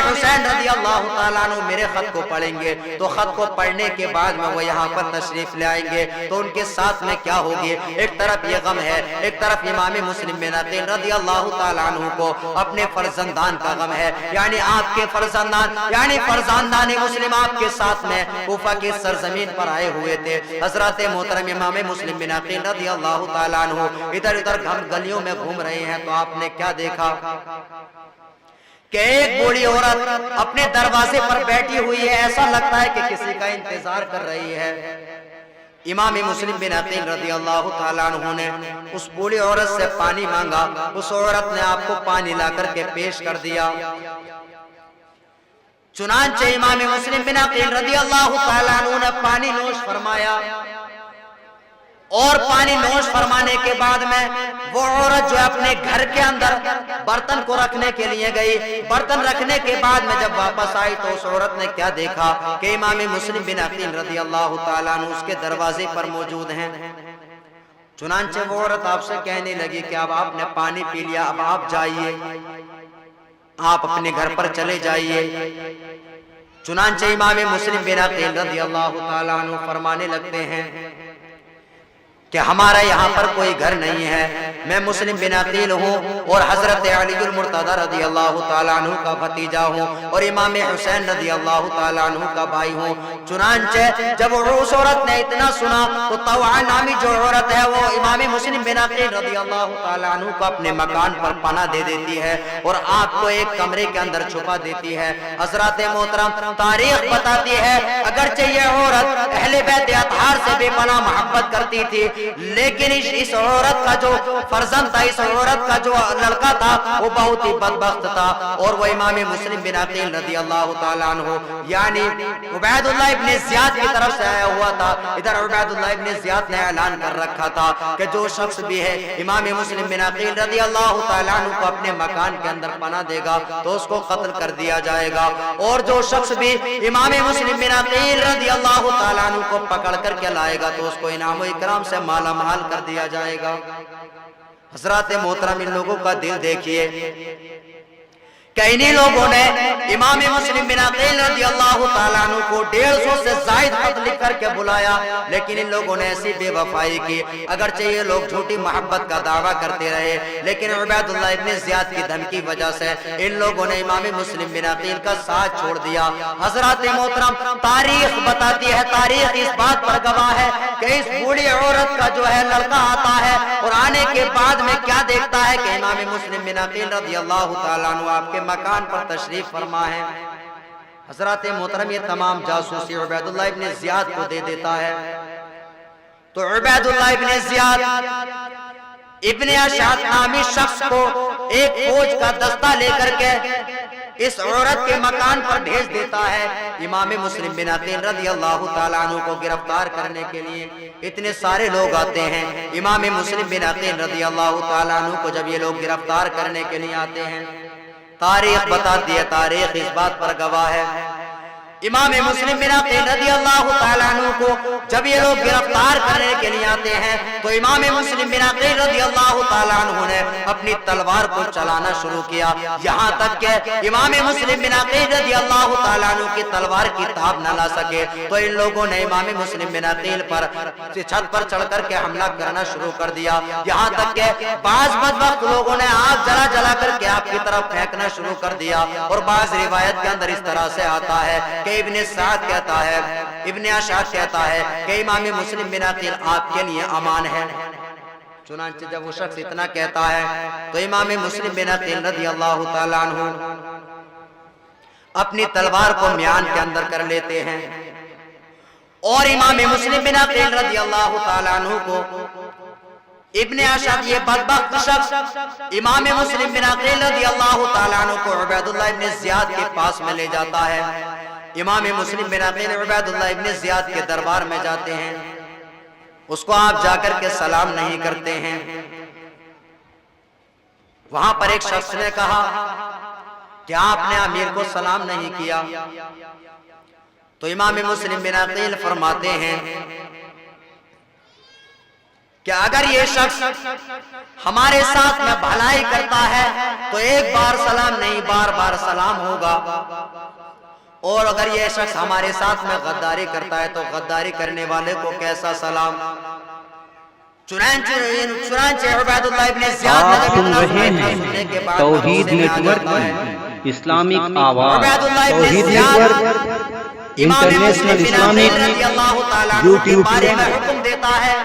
حسین رضی اللہ تعالیٰ عنہ میرے خط کو پڑھیں گے تو خط کو پڑھنے کے بعد میں وہ یہاں پر تشریف لے آئیں گے تو ان کے ساتھ میں کیا ہوگی۔ ایک طرف یہ غم ہے، ایک طرف امام مسلم بن عقیل رضی اللہ تعالیٰ عنہ کو اپنے فرزندان کا غم ہے، یعنی آپ کے فرزندان یعنی فرزندان مسلم آپ کے ساتھ میں کوفہ کی سرزمین پر آئے ہوئے تھے۔ حضرات محترم امام مسلم بن عقیل رضی اللہ تعالیٰ عنہ ادھر ادھر گلیوں میں گھوم رہے ہیں تو آپ نے کیا دیکھا کہ ایک بوڑھی عورت اپنے دروازے پر بیٹھی ہوئی ہے، ایسا لگتا ہے کہ کسی کا انتظار کر رہی ہے۔ امام مسلم بن عقیل رضی اللہ تعالیٰ عنہ نے اس بوڑھی عورت سے پانی مانگا، اس عورت نے آپ کو پانی لا کر کے پیش کر دیا۔ چنانچہ امام مسلم بن عقیل رضی اللہ تعالیٰ عنہ نے پانی نوش فرمایا، اور پانی نوش فرمانے کے بعد میں وہ عورت جو اپنے گھر کے اندر برتن کو رکھنے کے لیے گئی، برتن رکھنے کے بعد میں جب واپس آئی تو اس عورت نے کیا دیکھا کہ امام مسلم بن عقیل رضی اللہ تعالیٰ عنہ اس کے دروازے پر موجود ہیں۔ چنانچہ وہ عورت آپ سے کہنے لگی کہ اب آپ نے پانی پی لیا، اب آپ جائیے، آپ اپنے گھر پر چلے جائیے۔ چنانچہ امام مسلم بن عقیل رضی اللہ تعالیٰ عنہ فرمانے لگتے ہیں کہ ہمارا یہاں پر کوئی گھر نہیں ہے، میں مسلم بن عقیل ہوں اور حضرت علی المرتضی رضی اللہ تعالیٰ عنہ کا بھتیجا ہوں اور امام حسین رضی اللہ تعالیٰ عنہ کا بھائی ہوں۔ چنانچہ جب اس عورت نے اتنا سنا تو طوعا نامی جو عورت ہے وہ امام مسلم بن عقیل رضی اللہ تعالیٰ عنہ کو اپنے مکان پر پناہ دے دیتی ہے اور آپ کو ایک کمرے کے اندر چھپا دیتی ہے۔ حضرات محترم تاریخ بتاتی ہے اگرچہ یہ عورت اہل بیت اطہار سے بے پناہ محبت کرتی تھی، لیکن اس عورت کا جو فرزند تھا، اس عورت کا جو لڑکا تھا وہ بہت ہی بدبخت تھا، اور وہ امام مسلم بن عقیل رضی اللہ تعالیٰ عنہ یعنی عبیداللہ ابن زیاد کی طرف سے آیا ہوا تھا۔ ادھر عبیداللہ ابن زیاد نے اعلان کر رکھا تھا کہ جو شخص بھی ہے امام مسلم بن عقیل رضی اللہ تعالیٰ عنہ کو اپنے مکان کے اندر پناہ دے گا تو اس کو قتل کر دیا جائے گا، اور جو شخص بھی امام مسلم بن عقیل رضی اللہ تعالیٰ عنہ کو پکڑ کر کے لائے گا تو اس کو انعام و اکرام سے مالا مال کر دیا جائے گا۔ حضرات محترم ان لوگوں کا دل دیکھیے کہ انہی لوگوں نے امام مسلم بن عقیل رضی اللہ تعالیٰ عنہ کو 150 سے زائد خط لکھ کر کے بلایا، لیکن ان لوگوں نے ایسی بے وفائی کی۔ اگرچہ یہ لوگ جھوٹی محبت کا دعویٰ کرتے رہے، لیکن عبیداللہ ابن زیاد کی دھمکی وجہ سے ان لوگوں نے امام مسلم بن عقیل کا ساتھ چھوڑ دیا۔ حضرات محترم تاریخ بتاتی ہے، تاریخ اس بات پر گواہ ہے کہ اس بوڑھی عورت کا جو ہے لڑکا آتا ہے اور آنے کے بعد میں کیا دیکھتا ہے کہ امام مسلم بن عقیل رضی اللہ تعالیٰ عنہ آپ کے مکان پر تشریف فرما ہے۔ حضرات محترم یہ تمام جاسوسی عبیداللہ ابن زیاد کو دے دیتا ہے، تو عبیداللہ ابن زیاد ابن اشعث نامی شخص کو ایک فوج کا دستہ لے کر کے اس عورت کے مکان پر بھیج دیتا ہے امام مسلم بن عقیل رضی اللہ تعالیٰ عنہ کو گرفتار کرنے کے لیے۔ اتنے سارے لوگ آتے ہیں، امام مسلم بن عقیل رضی اللہ تعالیٰ عنہ کو جب یہ لوگ گرفتار کرنے کے لیے آتے ہیں، تاریخ بتاتی ہے، تاریخ اس بات پر گواہ ہے، امام مسلم بن عقیل رضی اللہ تعالیٰ عنہ کو جب یہ لوگ گرفتار کرنے کے لیے آتے ہیں تو امام مسلم بن عقیل رضی اللہ تعالیٰ عنہ نے اپنی تلوار کو چلانا شروع کیا، یہاں تک کہ امام مسلم بن عقیل رضی اللہ تعالیٰ عنہ کی تلوار کی تاب نہ لا سکے تو ان لوگوں نے امام مسلم بن عقیل پر چھت پر چڑھ کر کے حملہ کرنا شروع کر دیا، یہاں تک کہ بعض بدبخت لوگوں نے آگ جلا جلا کر کے آپ کی طرف پھینکنا شروع کر دیا، اور بعض روایت کے اندر اس طرح سے آتا ہے کہ ابن سعد کہتا ہے، ابن اشعث کہتا ہے کہ امام مسلم بن عقیل آپ کے لیے امان ہے۔ چنانچہ جب وہ شخص اتنا کہتا ہے تو امام مسلم بن عقیل رضی اللہ تعالیٰ عنہ اپنی تلوار کو میان کے اندر کر لیتے ہیں، اور امام مسلم بن عقیل رضی اللہ تعالیٰ عنہ کو ابن اشعث یہ بدبخت شخص امام مسلم بن عقیل رضی اللہ تعالیٰ عنہ کو عبید اللہ ابن زیاد کے پاس میں لے جاتا ہے۔ امام مسلم بن عقیل عبید اللہ ابن زیاد کے دربار میں جاتے ہیں، اس کو آپ جا کر کے سلام نہیں کرتے ہیں۔ وہاں پر ایک شخص نے کہا کہ آپ نے امیر کو سلام نہیں کیا، تو امام مسلم بن عقیل فرماتے ہیں کہ اگر یہ شخص ہمارے ساتھ میں بھلائی کرتا ہے تو ایک بار سلام نہیں، بار بار سلام ہوگا، اور اگر یہ شخص ہمارے ساتھ میں غداری کرتا ہے تو غداری کرنے والے کو کیسا سلام۔ چنانچہ عبید اللہ ابن زیاد آپ سن رہے ہیں توحید نیٹ ورک اسلامک آواز، Tauheed network international Islamic YouTube بارے میں حکم دیتا ہے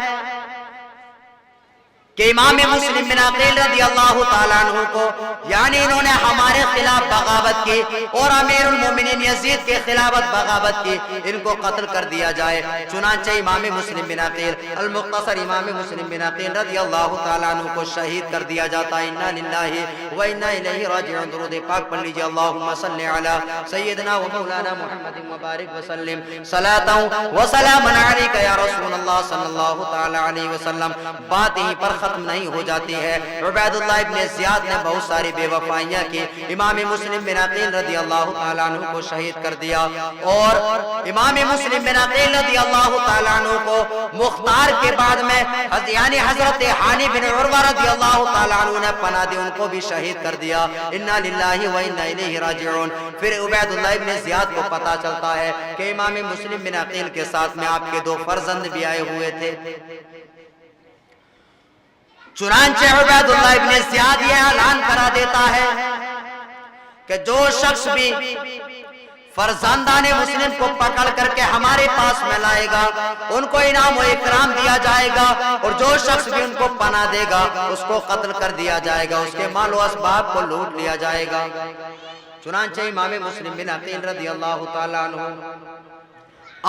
کہ امام مسلم بن عقیل رضی اللہ تعالیٰ عنہ کو، یعنی انہوں نے ہمارے خلاف بغاوت کی اور امیر المومنین یزید کے خلاف بغاوت کی، ان کو قتل کر دیا جائے۔ چنانچہ امام مسلم بن عقیل المختصر امام مسلم بن عقیل رضی اللہ تعالیٰ عنہ کو شہید کر دیا جاتا ہے۔ انا للہ و انا الیہ راجعون۔ درود پاک پڑھ لیجئے، اللہم صلی علی سیدنا و مولانا محمد مبارک وسلم، صلاۃ و سلام علیک یا رسول اللہ صلی اللہ تعالیٰ علیہ وسلم۔ بات یہیں پر ختم نہیں ہو جاتی ہے، عبید اللہ ابن زیاد نے بہت ساری بے وفائیاں کی، امام مسلم بن عقیل رضی اللہ تعالیٰ عنہ کو شہید کر دیا، اور امام مسلم بن عقیل رضی اللہ تعالیٰ عنہ کو مختار کے بعد میں یعنی حضرت حانی بن عروہ رضی اللہ تعالیٰ عنہ نے پناہ دی، ان کو بھی شہید کر دیا۔ انا للہ و انا الیہ راجعون۔ پھر عبید اللہ ابن زیاد کو پتا چلتا ہے کہ امام مسلم بن عقیل کے ساتھ میں آپ کے 2 فرزند بھی آئے ہوئے تھے۔ چنانچہ عبید اللہ ابن زیاد یہ اعلان کرا دیتا ہے کہ جو شخص بھی فرزندان مسلم کو پکڑ کر کے ہمارے پاس میں لائے گا ان کو انعام و اکرام دیا جائے گا، اور جو شخص بھی ان کو پناہ دے گا اس کو قتل کر دیا جائے گا، اس کے مال و اسباب کو لوٹ لیا جائے گا۔ چنانچہ امام مسلم بن عقیل رضی اللہ تعالیٰ عنہ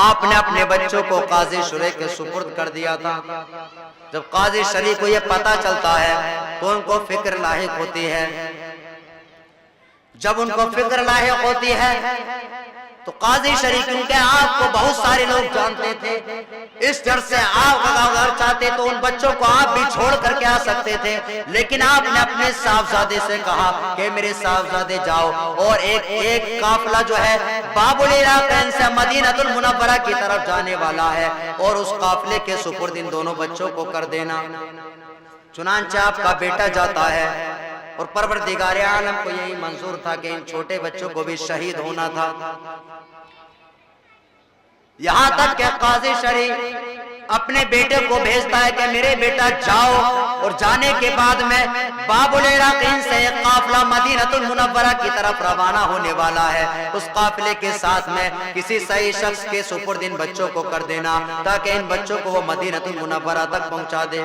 آپ نے اپنے بچوں کو قاضی شریح کے سپرد کر دیا تھا۔ جب قاضی شریح کو یہ پتا چلتا ہے تو ان کو فکر لاحق ہوتی ہے، جب ان کو فکر لاحق ہوتی ہے تو قاضی شریح کیونکہ آپ کو بہت سارے لوگ جانتے تھے، اس ڈر سے آپ اگر چاہتے تو ان بچوں کو آپ بھی چھوڑ کر کے آ سکتے تھے، لیکن آپ نے اپنے صاحبزادے سے کہا کہ میرے صاحبزادے جاؤ، اور ایک قافلہ جو ہے باب العراقین سے مدینہ المنورہ کی طرف جانے والا ہے، اور اس قافلے کے سپرد ان دونوں بچوں کو کر دینا۔ چنانچہ آپ کا بیٹا جاتا ہے، اور پروردگار عالم کو یہی منظور تھا کہ ان چھوٹے بچوں کو بھی شہید ہونا تھا۔ یہاں تک کہ قاضی شریح اپنے بیٹے کو بھیجتا ہے کہ میرے بیٹا جاؤ، اور جانے کے بعد میں باب العراقین سے ایک قافلہ مدینہ المنورہ کی طرف روانہ ہونے والا ہے، اس قافلے کے ساتھ میں کسی صحیح شخص کے سپرد ان بچوں کو کر دینا تاکہ ان بچوں کو وہ مدینہ المنورہ تک پہنچا دے۔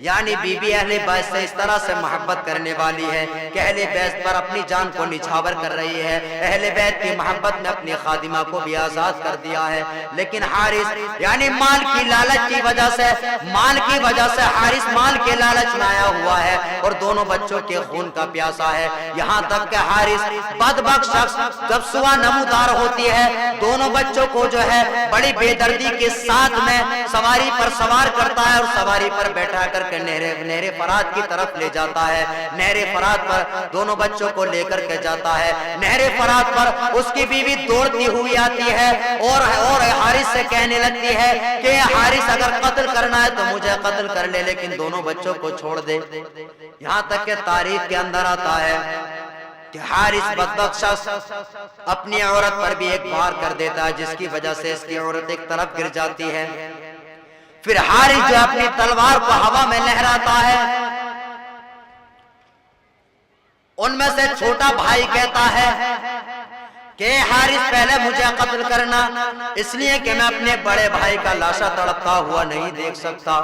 یعنی بی بی اہل بیت سے اس طرح سے محبت کرنے والی ہے کہ اہل بیت پر اپنی جان کو نچھاور کر رہی ہے، اہل بیت کی محبت میں اپنی خادمہ کو بھی آزاد کر دیا ہے۔ لیکن حارث یعنی مال کی لالچ کی وجہ سے حارث مال کے لالچ میں آیا ہوا ہے اور دونوں بچوں کے خون کا پیاسا ہے، یہاں تک کہ حارث بدبخت شخص جب صبح نمودار ہوتی ہے دونوں بچوں کو جو ہے بڑی بے دردی کے ساتھ میں سواری پر سوار کرتا ہے اور سواری پر بیٹھا کر کے نہر فرات کی طرف لے جاتا ہے۔ نہر فرات پر دونوں بچوں کو لے کر کے جاتا ہے۔ نہر فرات پر اس کی بیوی دوڑتی ہوئی آتی ہے اور حارث سے کہنے لگتی ہے کہ حارث اگر قتل کرنا ہے تو مجھے قتل کر لے لیکن دونوں بچوں کو چھوڑ دے۔ یہاں تک کہ تاریخ کے اندر آتا ہے کہ حارث بدبخت شخص اپنی عورت پر بھی ایک بار کر دیتا ہے جس کی وجہ سے اس کی عورت ایک طرف گر جاتی ہے۔ پھر حارث جو اپنی تلوار کو ہوا میں لہراتا ہے، ان میں سے چھوٹا بھائی کہتا ہے کہ حارث پہلے مجھے قتل کرنا اس لیے کہ میں اپنے بڑے بھائی کا لاشا تڑپتا ہوا نہیں دیکھ سکتا۔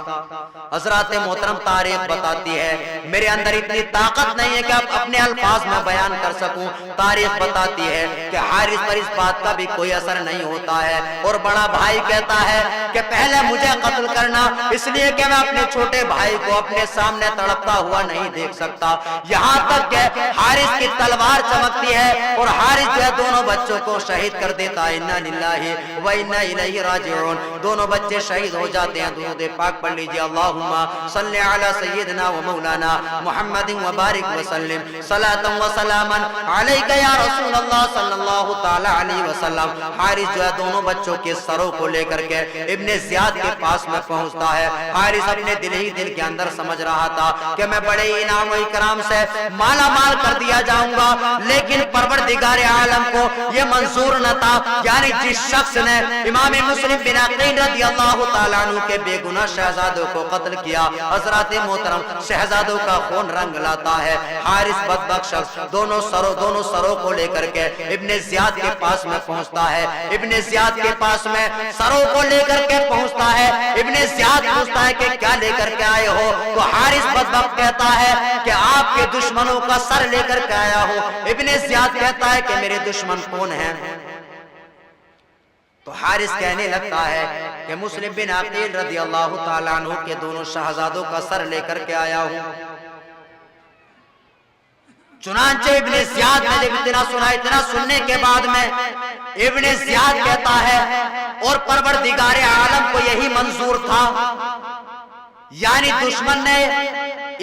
حضرات محترم تاریخ بتاتی ہے، میرے اندر اتنی طاقت نہیں ہے کہ اب اپنے الفاظ میں بیان کر سکوں۔ تاریخ بتاتی ہے کہ حارث پر اس بات کا بھی کوئی اثر نہیں ہوتا ہے اور بڑا بھائی کہتا ہے کہ پہلے مجھے قتل کرنا اس لیے کہ میں اپنے چھوٹے بھائی کو اپنے سامنے تڑپتا ہوا نہیں دیکھ سکتا۔ یہاں تک کہ حارث کی تلوار چمکتی ہے اور حارث جو ہے دونوں بچوں کو شہید کر دیتا ہے۔ انا للہ و انا الیہ راجعون۔ دونوں بچے شہید ہو جاتے ہیں۔ درود پاک پڑھ لیجیے، اللہم صلی علی سیدنا و مولانا محمد و بارک وسلم صلاۃ و سلاما علیک یا رسول اللہ صلی اللہ تعالی علیہ وسلم۔ حارث جو ہے دونوں بچوں کے سروں کو لے کر کے ابن زیاد کے پاس میں پہنچتا ہے۔ حارث اپنے دل کے اندر سمجھ رہا تھا کہ میں بڑے انعام و اکرام سے مالا مال کر دیا جاؤں گا، لیکن پروردگار عالم کو یہ منظور نہ تھا۔ یعنی جس شخص نے امام مسلم بن عقیل رضی اللہ تعالیٰ عنہ کے بے گناہ شہزادوں کو قتل کیا، حضرات محترم شہزادوں کا خون رنگ لاتا ہے۔ حارث بدبخت شخص دونوں سروں کو لے کر کے ابن زیاد کے پاس میں پہنچتا ہے۔ ابن زیاد کے پاس میں سروں کو لے کر کے پہنچتا ہے۔ ابن زیاد پوچھتا ہے کہ کیا لے کر کے آئے ہو؟ تو حارث بدبخت کہتا ہے کہ آپ کے دشمنوں کا سر لے کر کے آیا ہو۔ ابن زیاد کہتا ہے کہ میرے دشمن کون ہیں؟ تو حارث کہنے لگتا ہے کہ مسلم بن عقیل رضی اللہ تعالیٰ عنہ کے دونوں شہزادوں کا سر لے کر کے آیا ہوں۔ چنانچہ ابن زیاد نے جب اتنا سننے کے بعد میں ابن زیاد کہتا ہے اور پروردگار عالم کو یہی منظور تھا، یعنی دشمن نے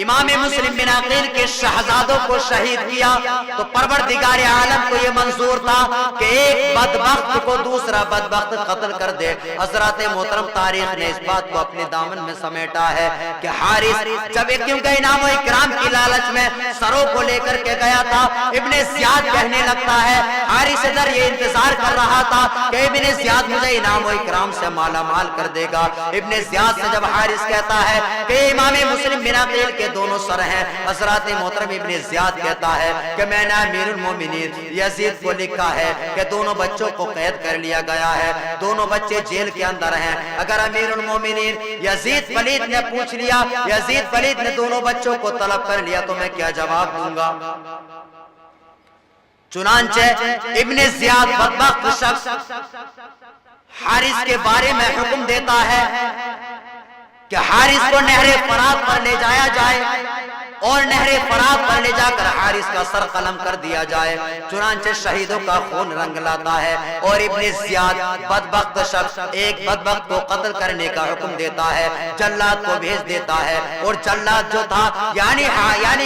امام مسلم بن عقیل کے شہزادوں کو شہید کیا تو پروردگار عالم کو یہ منظور تھا کہ ایک بدبخت کو دوسرا بدبخت قتل کر دے۔ حضرات محترم تاریخ نے اس بات کو اپنے دامن میں سمیٹا ہے کہ حارث جب کیونکہ انعام و اکرام کی لالچ میں سروں کو لے کر کے گیا تھا، ابن زیاد کہنے لگتا ہے، حارث ادھر یہ انتظار کر رہا تھا کہ ابن زیاد مجھے انعام و اکرام سے مالا مال کر دے گا۔ ابن زیاد سے جب حارث کہتا ہے کہ امام مسلم بن عقیل کے دونوں سر ہیں، حضرات محترم ابن زیاد کہتا ہے کہ میں نے امیر المومنین یزید کو لکھا ہے کہ دونوں بچوں کو قید کر لیا گیا ہے، دونوں بچے جیل کے اندر ہیں۔ اگر امیر المومنین یزید پلید نے پوچھ لیا، یزید پلید نے دونوں بچوں کو طلب کر لیا تو میں کیا جواب دوں گا؟ چنانچہ ابن زیاد بدبخت شخص حارث کے بارے میں حکم دیتا ہے کہ حارث کو نہر فرات پر لے جایا جائے اور نہر فرات پر لے جا کر حارث کا سر قلم کر دیا جائے۔ چنانچہ شہیدوں کا خون رنگ لاتا ہے اور ابن زیاد بدبخت شخص ایک بدبخت کو قتل کرنے کا حکم دیتا ہے، جلاد کو بھیج دیتا ہے اور جلاد جو تھا یعنی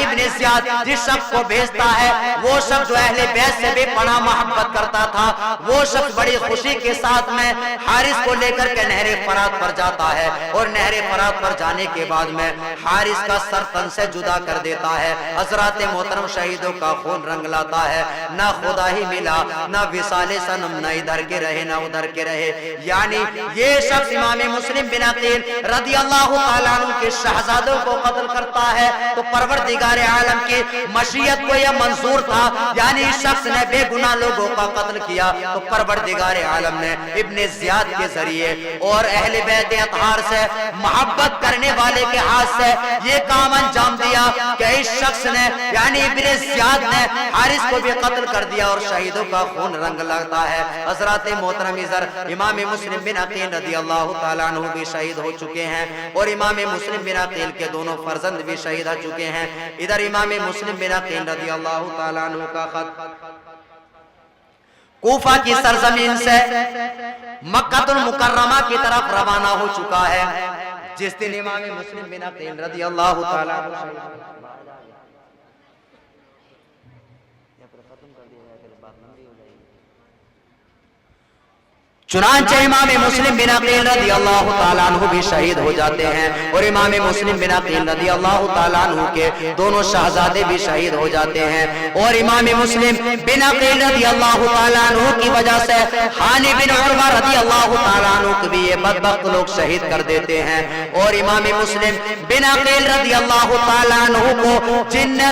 ابن زیاد جس شخص کو بھیجتا ہے وہ شخص جو اہل بیت سے بھی پناہ محبت کرتا تھا، وہ شخص بڑی خوشی کے ساتھ میں حارث کو لے کر کے نہر فرات پر جاتا ہے اور نہر فرات پر جانے کے بعد میں حارث کا سر تن سے جدا کر دیتا ہے. حضرات محترم شہیدوں کا خون رنگ لاتا ہے. نہ خدا ہی ملا نہ وصال صنم، نہ ادھر کے رہے نہ ادھر کے رہے. یعنی یہ شخص امام مسلم بن عقیل رضی اللہ تعالیٰ عنہ کے شہزادوں کو قتل کرتا ہے تو پروردگار عالم کی مشیت کو یہ منظور تھا. یعنی اس شخص نے بے گناہ لوگوں کا قتل کیا تو پروردگار عالم نے ابن زیاد کے ذریعے اور اہل بیت اطہار سے محبت کرنے والے کے ہاتھ سے یہ کام انجام دیا کہ اس شخص نے یعنی ابن زیاد نے حارث کو بھی قتل کر دیا اور شہیدوں کا خون رنگ لگتا ہے. حضرات محترم ادھر امام مسلم بن عقیل رضی اللہ تعالیٰ عنہ بھی شہید ہو چکے ہیں اور امام مسلم بن عقیل کے دونوں فرزند بھی شہید ہو چکے ہیں. ادھر امام مسلم بن عقیل رضی اللہ تعالیٰ عنہ کا خط کوفہ کی سرزمین سے مکہ المکرمہ کی طرف روانہ ہو چکا ہے. جس دن امام مسلم بن عقیل رضی اللہ تعالیٰ عنہ چنانچہ امام مسلم بن عقیل رضی اللہ تعالیٰ عنہ بھی شہید ہو جاتے ہیں اور امام مسلم بن عقیل رضی اللہ تعالیٰ عنہ کے دونوں شہزادے بھی شہید ہو جاتے ہیں. اور امام مسلم بن عقیل رضی اللہ تعالیٰ عنہ کی وجہ سے ہانی بن عروہ رضی اللہ تعالیٰ عنہ کو بھی یہ بدبخت لوگ شہید کر دیتے ہیں. اور امام مسلم بن عقیل رضی اللہ تعالیٰ عنہ کو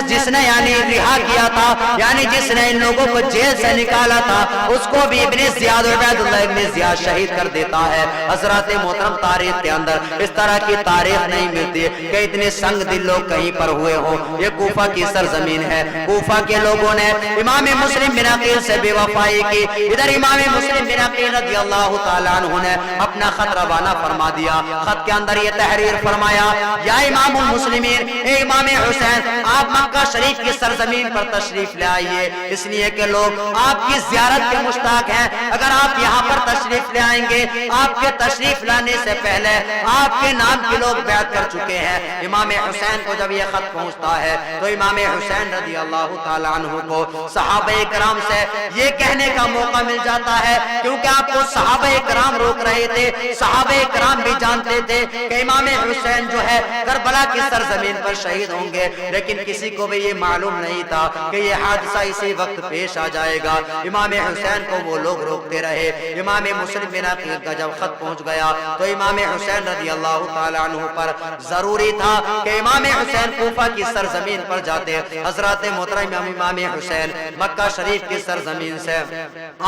جس نے یعنی رہا کیا تھا، یعنی جس نے ان لوگوں کو جیل سے نکالا تھا، اس کو بھی ابن زیاد عبید اللہ ابن زیاد شہید کر دیتا ہے. حضرات محترم تاریخ کے اندر اس طرح کی تاریخ نہیں ملتی کہ اتنے سنگ دل لوگ کہیں پر ہوئے ہوں. یہ کوفہ کی سرزمین ہے. کوفہ کے لوگوں نے امام مسلم بن عقیل سے بے وفائی کی. ادھر امام مسلم بن عقیل رضی اللہ تعالیٰ عنہ نے اپنا خط روانہ فرما دیا. خط کے اندر یہ تحریر فرمایا: یا امام المسلمین، اے امام حسین، آپ مکہ شریف کی سرزمین پر تشریف لے آئیے، اس لیے کہ لوگ آپ کی زیارت کے مشتاق ہیں. اگر آپ یہاں پر تشریف لے آئیں گے، آپ کے تشریف لانے سے پہلے آپ کے نام کے لوگ بیعت کر چکے ہیں. امام حسین کو جب یہ خط پہنچتا ہے تو امام حسین رضی اللہ تعالیٰ عنہ کو صحابہ کرام سے یہ کہنے کا موقع مل جاتا ہے، کیونکہ آپ کو صحابہ کرام روک رہے تھے. صحابہ کرام بھی جانتے تھے کہ امام حسین جو ہے کربلا کی سرزمین پر شہید ہوں گے، لیکن کسی کو بھی یہ معلوم نہیں تھا کہ یہ حادثہ اسی وقت پیش آ جائے گا. امام حسین کو وہ لوگ روکتے رہے. امام مسلم بن عقیل کا جب خط پہنچ گیا تو امام حسین رضی اللہ تعالیٰ عنہ پر ضروری تھا کہ امام حسین کوفہ کی سرزمین پر جاتے. حضرات محترم امام حسین مکہ شریف کی سرزمین سے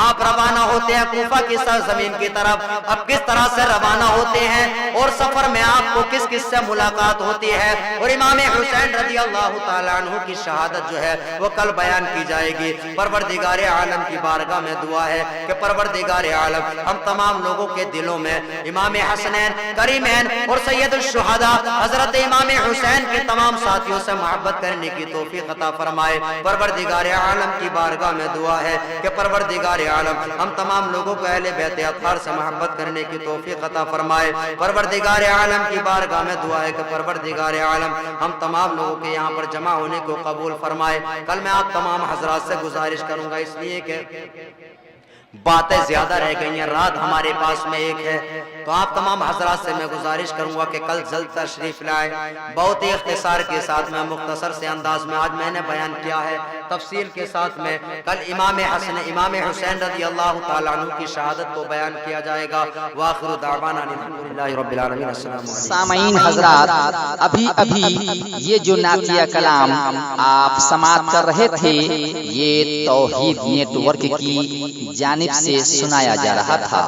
آپ روانہ ہوتے ہیں کوفہ کی سرزمین کی طرف. اب کس طرح سے روانہ ہوتے ہیں اور سفر میں آپ کو کس کس سے ملاقات ہوتی ہے اور امام حسین رضی اللہ تعالیٰ عنہ کی شہادت جو ہے وہ کل بیان کی جائے گی. پروردگار عالم کی بارگاہ میں دعا ہے کہ پروردگار عالم ہم تمام لوگوں کے دلوں میں امام حسنین کریمین اور سید الشہداء حضرت امام حسین کے تمام ساتھیوں سے محبت کرنے کی توفیق عطا فرمائے. پروردگار عالم کی بارگاہ میں دعا ہے کہ پروردگار عالم ہم تمام لوگوں کو اہل بیت اطہار سے محبت کرنے کی توفیق عطا فرمائے. پروردگار عالم کی بارگاہ میں دعا ہے کہ پروردگار عالم ہم تمام لوگوں کے یہاں پر جمع ہونے کو قبول فرمائے. کل میں آپ تمام حضرات سے گزارش کروں گا، اس لیے کہ باتیں زیادہ رہ گئی ہیں، رات ہمارے پاس میں ایک ہے، تو آپ تمام حضرات سے میں گزارش کروں گا کہ کل جلد تشریف لائیں. بہت ہی اختصار کے ساتھ میں مختصر سے انداز میں آج میں نے بیان کیا ہے، تفصیل کے ساتھ میں کل امام حسین رضی اللہ تعالیٰ عنہ کی شہادت کو بیان کیا جائے گا. وآخر دعوانا الحمدللہ رب العالمین. السلام علیکم. سامعین حضرات، ابھی یہ جو نعتیہ کلام آپ سماعت کر رہے تھے یہ توحید نیٹ ورک کی جانب سے سنایا جا رہا تھا.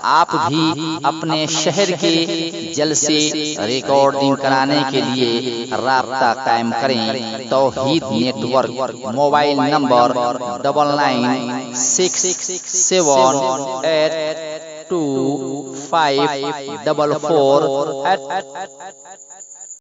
آپ بھی اپنے شہر کے جلسے ریکارڈنگ کرانے کے لیے رابطہ قائم کریں. توحید نیٹ ورک، موبائل نمبر 9967825444